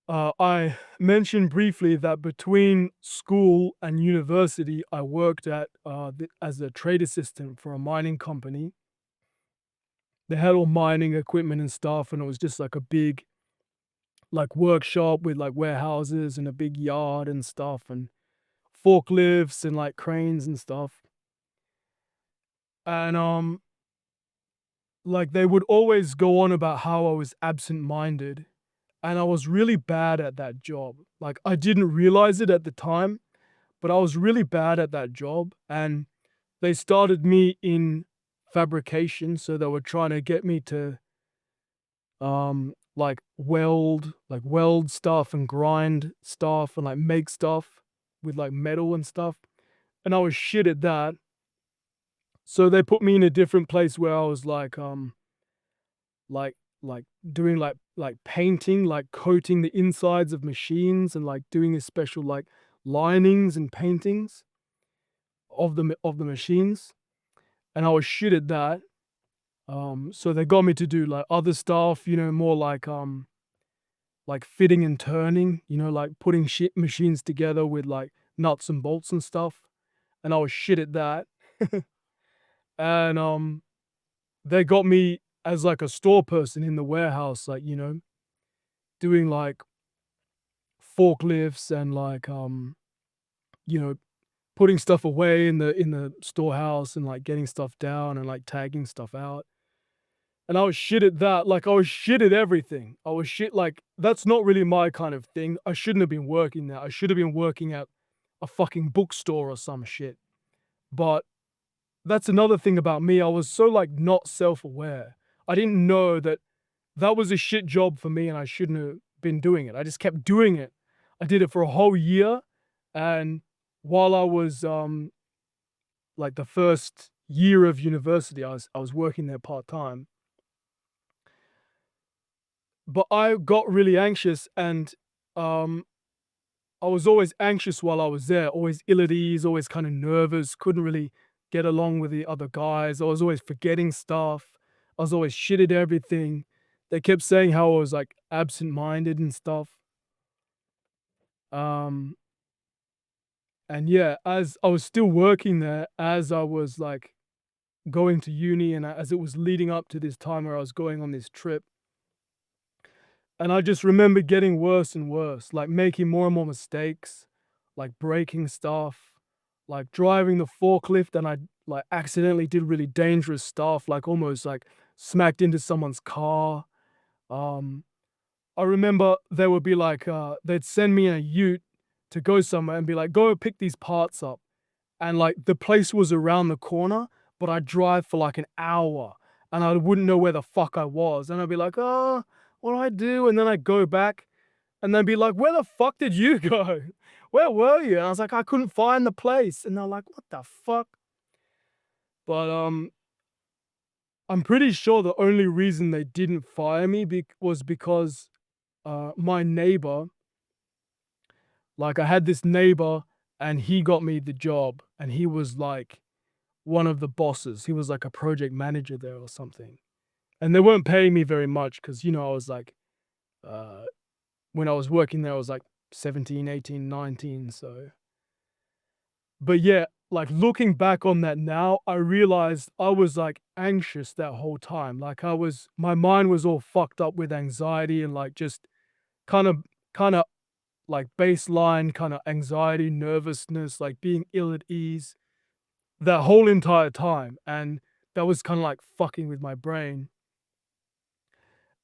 I mentioned briefly that between school and university, I worked at as a trade assistant for a mining company. They had all mining equipment and stuff, and it was just like a big like workshop with like warehouses and a big yard and stuff, and forklifts and like cranes and stuff. And like they would always go on about how I was absent-minded, and I was really bad at that job. Like I didn't realize it at the time, but I was really bad at that job, and they started me in fabrication, so they were trying to get me to like weld stuff and grind stuff and like make stuff with like metal and stuff. And I was shit at that. So they put me in a different place where I was like like doing like painting, like coating the insides of machines and like doing this special like linings and paintings of the machines. And I was shit at that. So they got me to do like other stuff, more like fitting and turning, like putting shit machines together with like nuts and bolts and stuff. And I was shit at that. And they got me as like a store person in the warehouse, like, doing like forklifts and like you know, putting stuff away in the storehouse and like getting stuff down and like tagging stuff out. And I was shit at that. Like I was shit at everything. I was shit like that's not really my kind of thing. I shouldn't have been working there. I should have been working at a fucking bookstore or some shit. But that's another thing about me. I was so like not self-aware. I didn't know that that was a shit job for me and I shouldn't have been doing it. I just kept doing it. I did it for a whole year, and while I was like the first year of university, I was working there part-time. But I got really anxious and um I was always anxious while I was there, always ill at ease, always kind of nervous, couldn't really get along with the other guys. I was always forgetting stuff. I was always shit at everything. They kept saying how I was like absent-minded and stuff. Um, and yeah, as I was still working there, as I was like going to uni and as it was leading up to this time where I was going on this trip, and I just remember getting worse and worse, like making more and more mistakes, like breaking stuff, like driving the forklift, and I like accidentally did really dangerous stuff, like almost like smacked into someone's car. Um, I remember there would be like they'd send me in a ute to go somewhere and be like, go pick these parts up. And like the place was around the corner, but I'd drive for like an hour and I wouldn't know where the fuck I was. And I'd be like, oh, what do I do? And then I'd go back and they'd be like, where the fuck did you go? Where were you? And I was like, I couldn't find the place. And they're like, what the fuck? But I'm pretty sure the only reason they didn't fire me was because my neighbor, like I had this neighbor and he got me the job and he was like one of the bosses. He was like a project manager there or something. And they weren't paying me very much because, you know, I was like, uh, when I was working there, I was like 17, 18, 19. So, but yeah, like looking back on that now, I realized I was like anxious that whole time. Like my mind was all fucked up with anxiety and like just kind of, kind of like baseline kind of anxiety, nervousness, like being ill at ease that whole entire time. And that was kind of like fucking with my brain.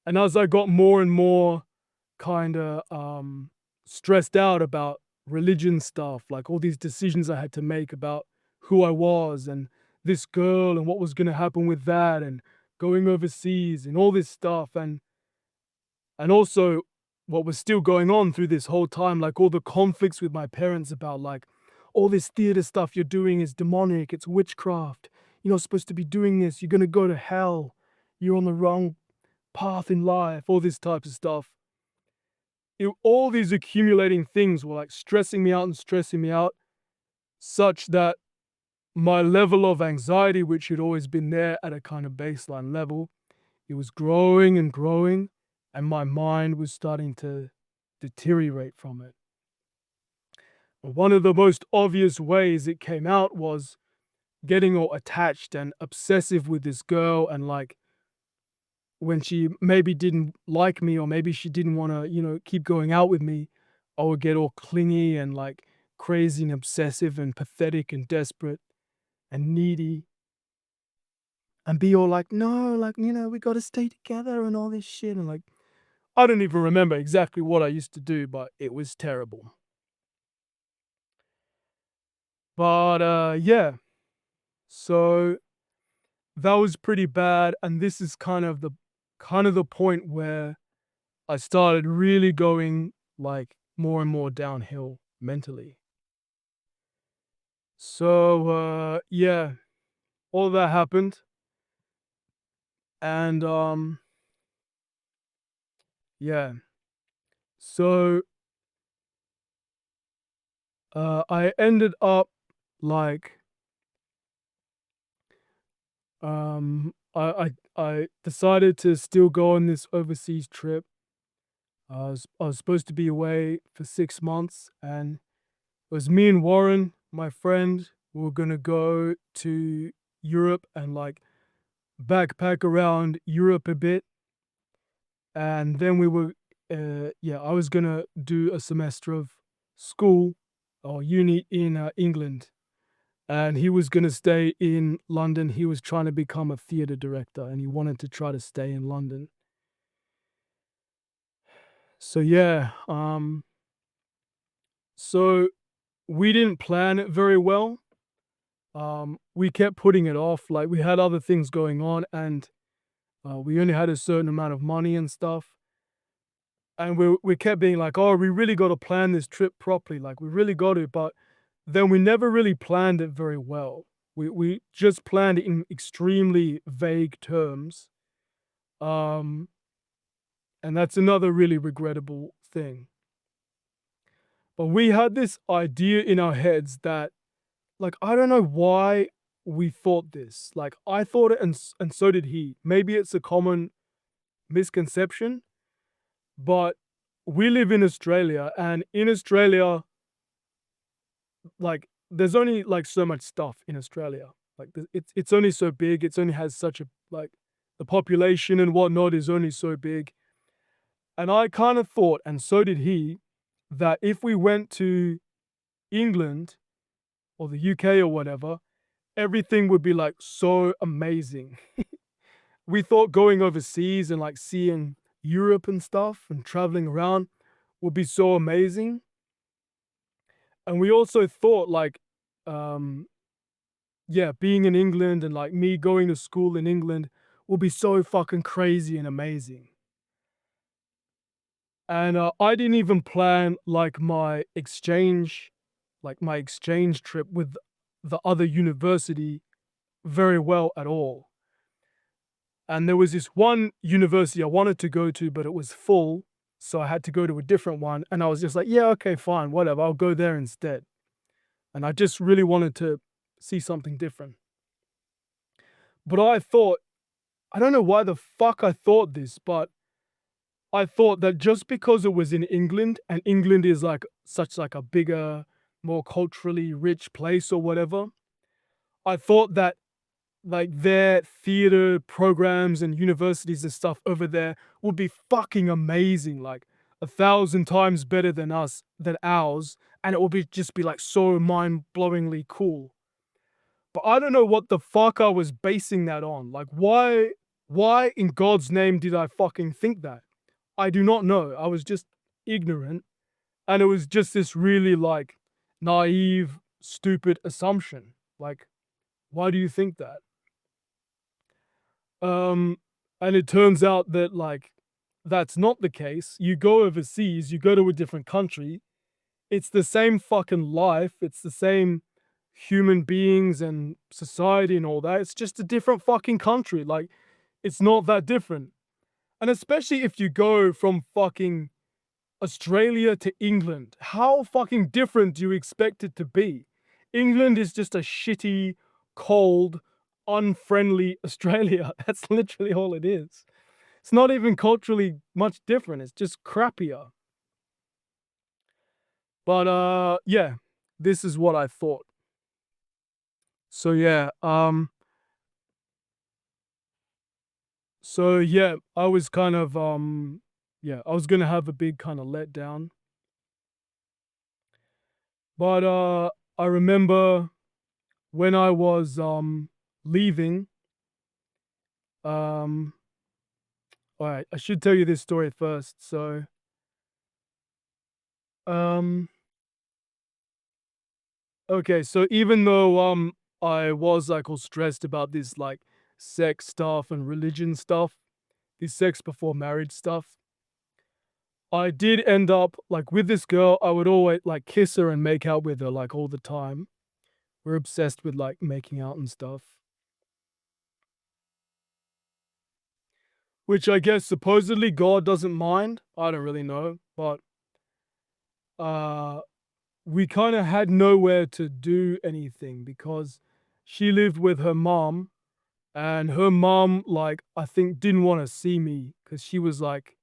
And as I got more and more kind of stressed out about religion stuff, like all these decisions I had to make about who I was and this girl and what was going to happen with that and going overseas and all this stuff and also what was still going on through this whole time, like all the conflicts with my parents about like all this theater stuff you're doing is demonic, it's witchcraft. You're not supposed to be doing this. You're going to go to hell. You're on the wrong path in life, all this type of stuff. All these accumulating things were like stressing me out and stressing me out, such that my level of anxiety, which had always been there at a kind of baseline level, it was growing and growing, and my mind was starting to deteriorate from it. One of the most obvious ways it came out was getting all attached and obsessive with this girl, and like when she maybe didn't like me or maybe she didn't want to, you know, keep going out with me, I would get all clingy and like crazy and obsessive and pathetic and desperate and needy and be all like, no, like, you know, we got to stay together and all this shit. And like, I don't even remember exactly what I used to do, but it was terrible. But yeah, so that was pretty bad. And this is kind of the point where I started really going like more and more downhill mentally. So yeah, all that happened and yeah. So I ended up like I decided to still go on this overseas trip. I was supposed to be away for 6 months and it was me and Warren, my friend, we were gonna go to Europe and like backpack around Europe a bit. And then we were, yeah, I was gonna do a semester of school or uni in England, and he was going to stay in London. He was trying to become a theater director, and he wanted to try to stay in London. So yeah, so we didn't plan it very well. We kept putting it off. Like we had other things going on, and we only had a certain amount of money and stuff. And we kept being like, "Oh, we really got to plan this trip properly. Like we really got to." But then we never really planned it very well. We just planned it in extremely vague terms. Um, and that's another really regrettable thing. But we had this idea in our heads that, like, I don't know why we thought this. Like, I thought it, and so did he. Maybe it's a common misconception, but we live in Australia, and in Australia, like, there's only like so much stuff in Australia. Like, it's only so big. It's only has such a like the population and whatnot is only so big. And I kind of thought, and so did he, that if we went to England or the UK or whatever, everything would be like so amazing. We thought going overseas and like seeing Europe and stuff and traveling around would be so amazing. And we also thought like, um, yeah, being in England and like me going to school in England will be so fucking crazy and amazing. And I didn't even plan like my exchange trip with the other university very well at all. And there was this one university I wanted to go to, but it was full. So I had to go to a different one. And I was just like, yeah, okay, fine, whatever. I'll go there instead. And I just really wanted to see something different. But I thought, I don't know why the fuck I thought this, but I thought that just because it was in England and England is like such like a bigger, more culturally rich place or whatever, I thought that like their theater programs and universities and stuff over there would be fucking amazing, like 1,000 times better than ours, and it would be just be like so mind-blowingly cool. But I don't know what the fuck I was basing that on. Like why in God's name did I fucking think that? I do not know. I was just ignorant, and it was just this really like naive, stupid assumption. Like, why do you think that? Um, and it turns out that like that's not the case. You go overseas, you go to a different country, it's the same fucking life, it's the same human beings and society and all that. It's just a different fucking country. Like, it's not that different. And especially if you go from fucking Australia to England, how fucking different do you expect it to be? England is just a shitty, cold, unfriendly Australia. That's literally all it is. It's not even culturally much different. It's just crappier. But yeah, this is what I thought. So yeah, I was kind of yeah, I was gonna have a big kind of letdown. But I remember when I was leaving, um all right, I should tell you this story first. So um okay, so even though I was like all stressed about this like sex stuff and religion stuff, this sex before marriage stuff, I did end up like with this girl. I would always like kiss her and make out with her like all the time. We're obsessed with like making out and stuff, which I guess supposedly God doesn't mind. I don't really know, but uh we kind of had nowhere to do anything because she lived with her mom, and her mom like I think didn't want to see me cuz she was like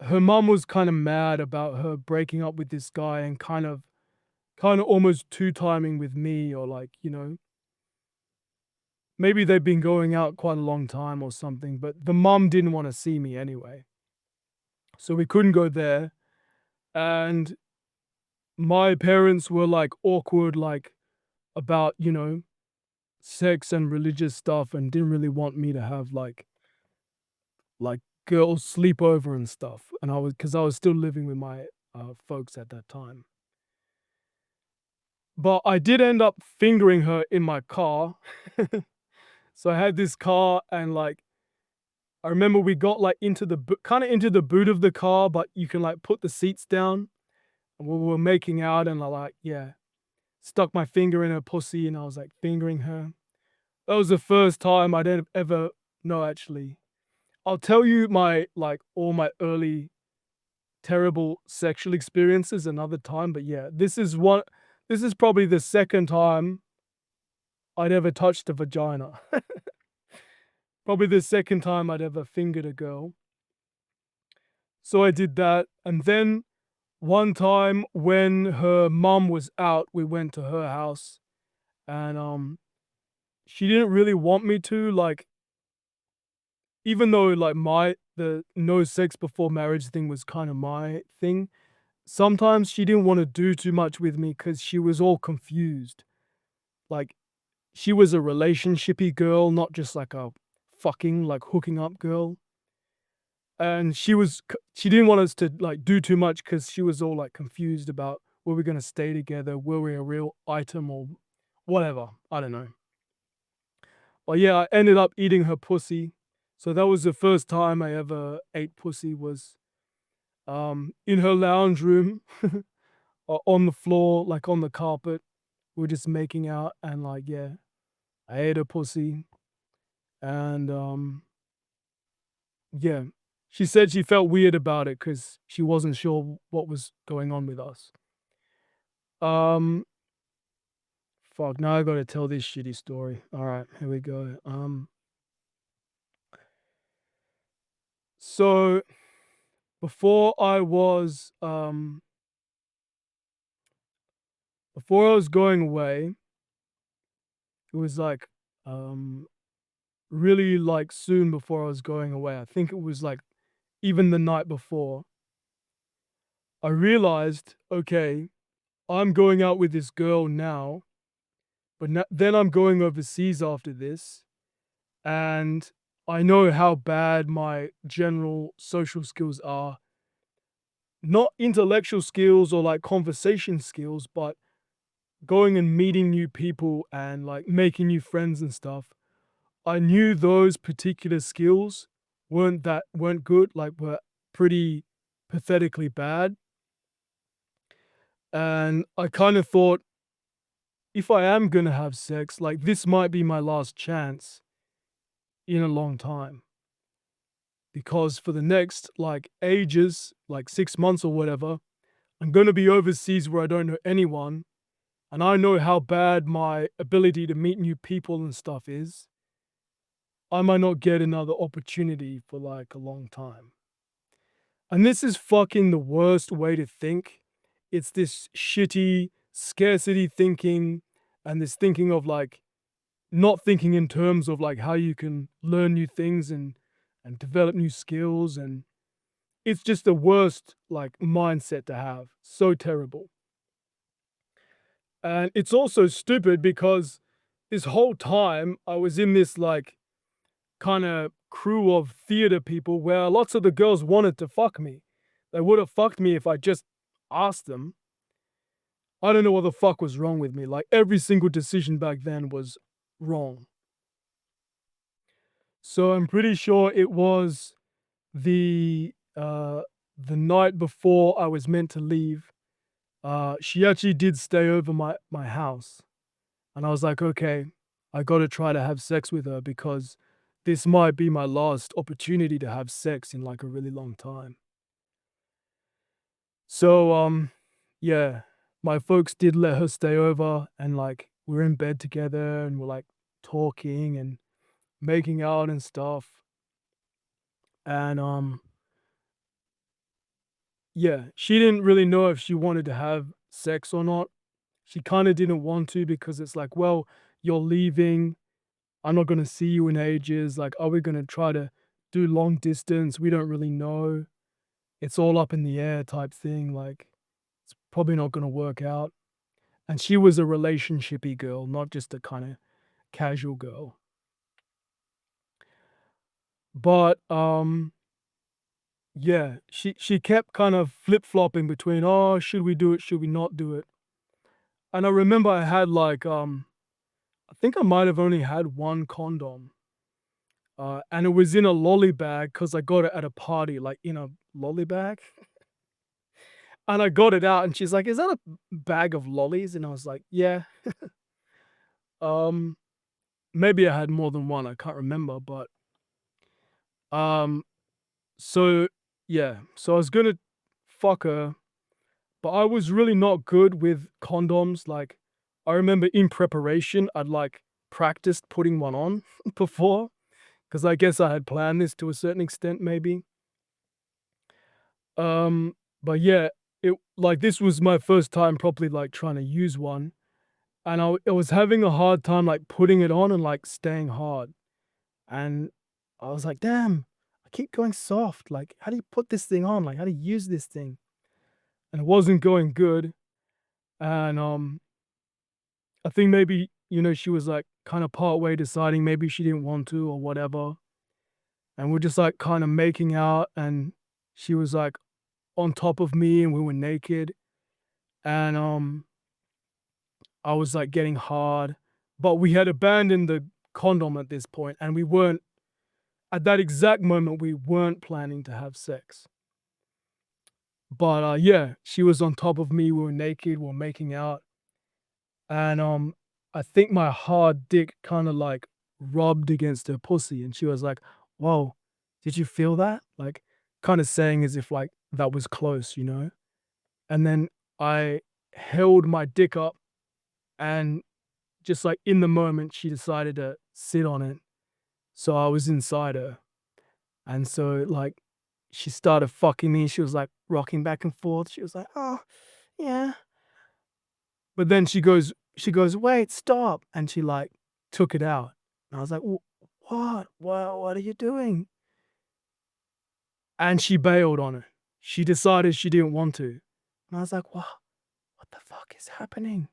her mom was kind of mad about her breaking up with this guy and kind of almost two timing with me, or like, maybe they've been going out quite a long time or something, but the mom didn't want to see me anyway. So we couldn't go there. And my parents were, like, awkward, like, about, sex and religious stuff and didn't really want me to have, like, girls sleep over and stuff, and because I was still living with my, folks at that time. But I did end up fingering her in my car. So I had this car and, like, I remember we got, like, into the kinda into the boot of the car, but you can, like, put the seats down, and we were making out, and I, like, yeah, stuck my finger in her pussy, and I was, like, fingering her. That was the first time I'd ever no, actually. I'll tell you all my early terrible sexual experiences another time, but yeah, this is probably the second time I'd ever touched a vagina. Probably the second time I'd ever fingered a girl. So I did that, and then one time when her mum was out, we went to her house, and, she didn't really want me to, like, even though, like, the no sex before marriage thing was kinda my thing, sometimes she didn't wanna do too much with me because she was all confused. Like, she was a relationshipy girl, not just like a hooking up girl. And she didn't want us to, like, do too much because she was all, like, confused about were we gonna stay together, were we a real item or whatever, I don't know. But yeah, I ended up eating her pussy. So that was the first time I ever ate pussy was, in her lounge room, on the floor, like, on the carpet. We were just making out and, like, yeah, I ate her pussy and, yeah. She said she felt weird about it because she wasn't sure what was going on with us. Um, fuck, now I gotta tell this shitty story. Alright, here we go. So before I was, before I was going away, it was, like, um, really, like, soon before I was going away. I think it was, like, even the night before, I realized, "Okay, I'm going out with this girl now, but then I'm going overseas after this, and I know how bad my general social skills are. Not intellectual skills or, like, conversation skills, but going and meeting new people and, like, making new friends and stuff. I knew those particular skills weren't good, like, were pretty pathetically bad, and I kinda thought, if I am gonna have sex, like, this might be my last chance in a long time. Because for the next, like, ages, like 6 months or whatever, I'm gonna be overseas where I don't know anyone, and I know how bad my ability to meet new people and stuff is. I might not get another opportunity for, like, a long time. And this is fucking the worst way to think. It's this shitty scarcity thinking and this thinking of, like, not thinking in terms of, like, how you can learn new things and develop new skills, and it's just the worst, like, mindset to have. So terrible. And it's also stupid because this whole time I was in this, like, kinda crew of theater people where lots of the girls wanted to fuck me. They would have fucked me if I just asked them. I don't know what the fuck was wrong with me. Like, every single decision back then was wrong. So I'm pretty sure it was the, uh, the night before I was meant to leave. She actually did stay over my house, and I was like, "Okay, I gotta try to have sex with her because this might be my last opportunity to have sex in, like, a really long time." So, yeah, my folks did let her stay over, and, like, we're in bed together, and we're, like, talking and making out and stuff, and, yeah, she didn't really know if she wanted to have sex or not. She kinda didn't want to because it's like, "Well, you're leaving. I'm not gonna see you in ages. Like, are we gonna try to do long distance? We don't really know. It's all up in the air," type thing. Like, probably not gonna work out. And she was a relationshipy girl, not just a kinda casual girl. But, yeah, she kept kind of flip-flopping between, "Oh, should we do it? Should we not do it?" And I remember I had, like, I think I might have only had 1 condom, and it was in a lolly bag because I got it at a party, like, in a lolly bag, and I got it out, and she's like, "Is that a bag of lollies?" And I was like, "Yeah." Um, Maybe I had more than 1, I can't remember, but, um, so yeah, so I was gonna fuck her. But I was really not good with condoms, like, I remember in preparation, I'd, like, practiced putting one on before, because I guess I had planned this to a certain extent maybe. But yeah, this was my first time properly, like, trying to use one, and I was having a hard time, like, putting it on and, like, staying hard, and I was like, "Damn, I keep going soft, like, how do you put this thing on? Like, how do you use this thing?" And it wasn't going good, and, I think maybe, she was, like, kinda part way deciding maybe she didn't want to or whatever, and we're just, like, kinda making out, and she was, like, on top of me, and we were naked, and, I was, like, getting hard, but we had abandoned the condom at this point, and we weren't at that exact moment, we weren't planning to have sex. But, yeah, she was on top of me, we were naked, we were making out. And, I think my hard dick kinda, like, rubbed against her pussy, and she was like, "Whoa, did you feel that?" Like, kinda saying as if, like, that was close, you know? And then I held my dick up, and just, like, in the moment, she decided to sit on it, so I was inside her. And so, like, she started fucking me, she was, like, rocking back and forth, she was like, "Oh, yeah." But then she goes, "Wait, stop," and she, like, took it out. And I was like, What? What are you doing?" And she bailed on it. She decided she didn't want to. And I was like, What the fuck is happening?"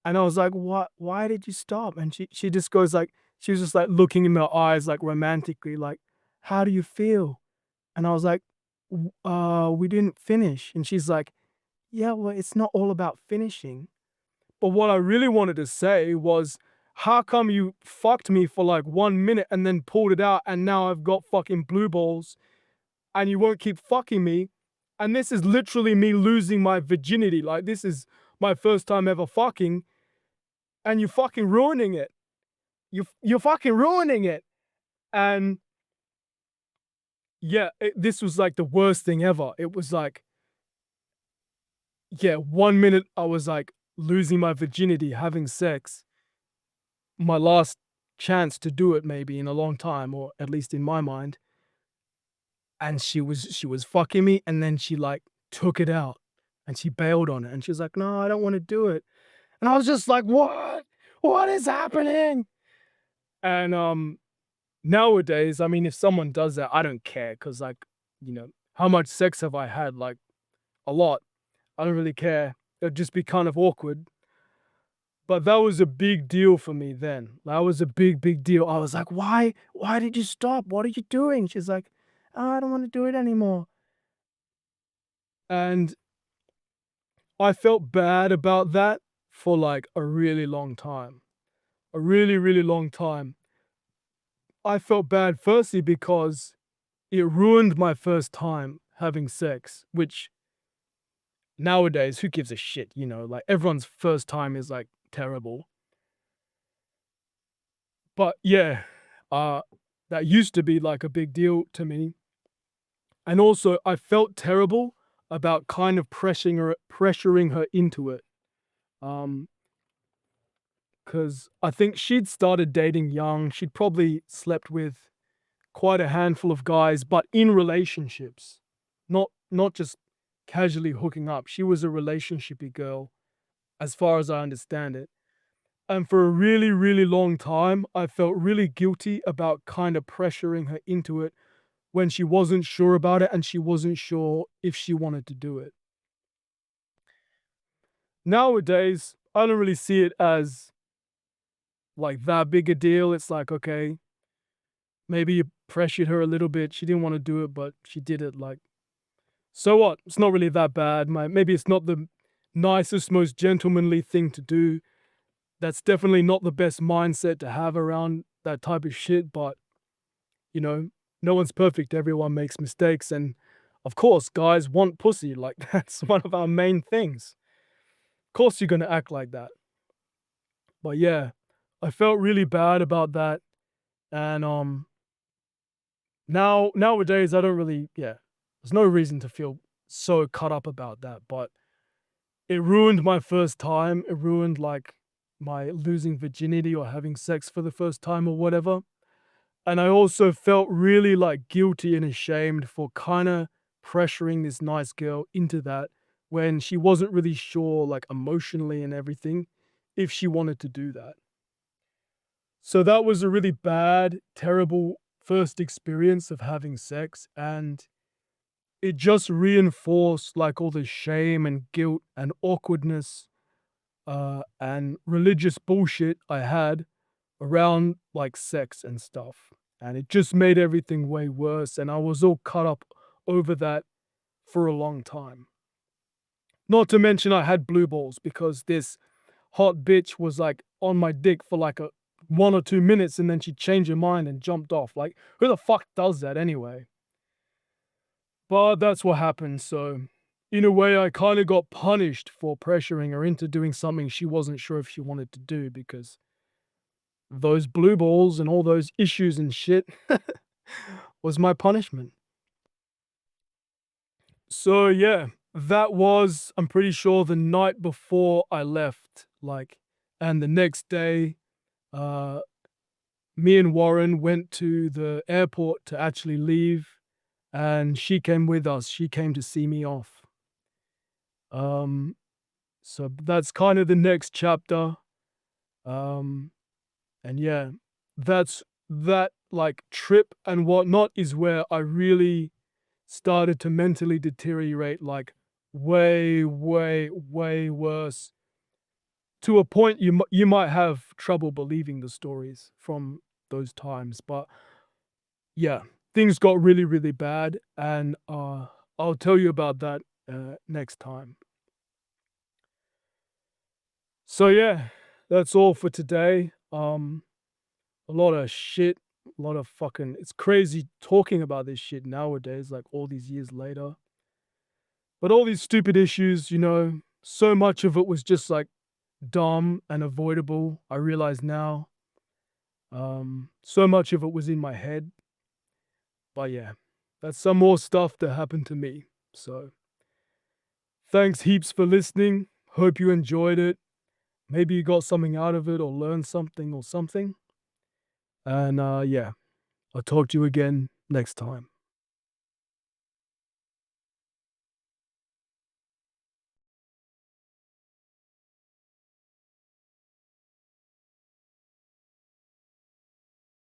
And I was like, "What? Why did you stop?" And she just goes, like, she was just, like, looking in my eyes, like, romantically, like, "How do you feel?" And I was like, We didn't finish." And she's like, "Yeah, well, it's not all about finishing." But what I really wanted to say was, how come you fucked me for like 1 minute and then pulled it out and now I've got fucking blue balls and you won't keep fucking me? And this is literally me losing my virginity. Like, this is my first time ever fucking, and you're fucking ruining it. You're fucking ruining it. And yeah, this was like the worst thing ever. It was like, yeah, 1 minute I was like losing my virginity, having sex, my last chance to do it maybe in a long time, or at least in my mind, and she was fucking me, and then she, like, took it out, and she bailed on it, and she was like, "No, I don't wanna do it." And I was just like, "What? What is happening?" And, nowadays, I mean, if someone does that, I don't care, cause like, how much sex have I had? Like, a lot. I don't really care. It'd just be kind of awkward. But that was a big deal for me then. That was a big, big deal. I was like, "Why? Why did you stop? What are you doing?" She's like, "Oh, I don't wanna do it anymore." And I felt bad about that for, like, a really long time. A really, really long time. I felt bad firstly because it ruined my first time having sex, which nowadays, who gives a shit, like, everyone's first time is, like, terrible. But yeah, uh, that used to be, like, a big deal to me. And also, I felt terrible about kind of pressuring her into it. Um, Because I think she'd started dating young. She'd probably slept with quite a handful of guys, but in relationships, not just casually hooking up. She was a relationshipy girl, as far as I understand it. And for a really, really long time, I felt really guilty about kind of pressuring her into it when she wasn't sure about it and she wasn't sure if she wanted to do it. nowadays, I don't really see it as like that big a deal. It's like, okay, maybe you pressured her a little bit. She didn't want to do it, but she did it. Like, so what? It's not really that bad. Maybe it's not the nicest, most gentlemanly thing to do. That's definitely not the best mindset to have around that type of shit. But, you know, no one's perfect. Everyone makes mistakes. And of course, guys want pussy. Like, that's one of our main things. Of course, you're going to act like that. But yeah, I felt really bad about that. And nowadays I don't really, yeah, there's no reason to feel so cut up about that, but it ruined my first time. It ruined like my losing virginity or having sex for the first time or whatever. And I also felt really like guilty and ashamed for kind of pressuring this nice girl into that when she wasn't really sure, like emotionally and everything, if she wanted to do that. So that was a really bad, terrible first experience of having sex, and it just reinforced like all the shame and guilt and awkwardness and religious bullshit I had around like sex and stuff. And it just made everything way worse. And I was all cut up over that for a long time. Not to mention, I had blue balls because this hot bitch was like on my dick for like a 1 or 2 minutes and then she changed her mind and jumped off. Like, who the fuck does that anyway? But that's what happened. So, in a way, I kind of got punished for pressuring her into doing something she wasn't sure if she wanted to do because those blue balls and all those issues and shit was my punishment. So, yeah, that was, I'm pretty sure, the night before I left. Like, and the next day, uh, me and Warren went to the airport to actually leave, and she came with us. She came to see me off. Um, so that's kind of the next chapter. Um, and yeah, that's that like trip and whatnot is where I really started to mentally deteriorate, like way, way, way worse. To a point you might have trouble believing the stories from those times, but yeah, things got really, really bad, and I'll tell you about that next time. So yeah, that's all for today. A lot of shit, a lot of fucking. It's crazy talking about this shit nowadays, like all these years later. But all these stupid issues, so much of it was just like dumb and avoidable. I realize now. So much of it was in my head. But yeah, that's some more stuff that happened to me. So thanks heaps for listening. Hope you enjoyed it. Maybe you got something out of it or learned something or something. And yeah, I'll talk to you again next time.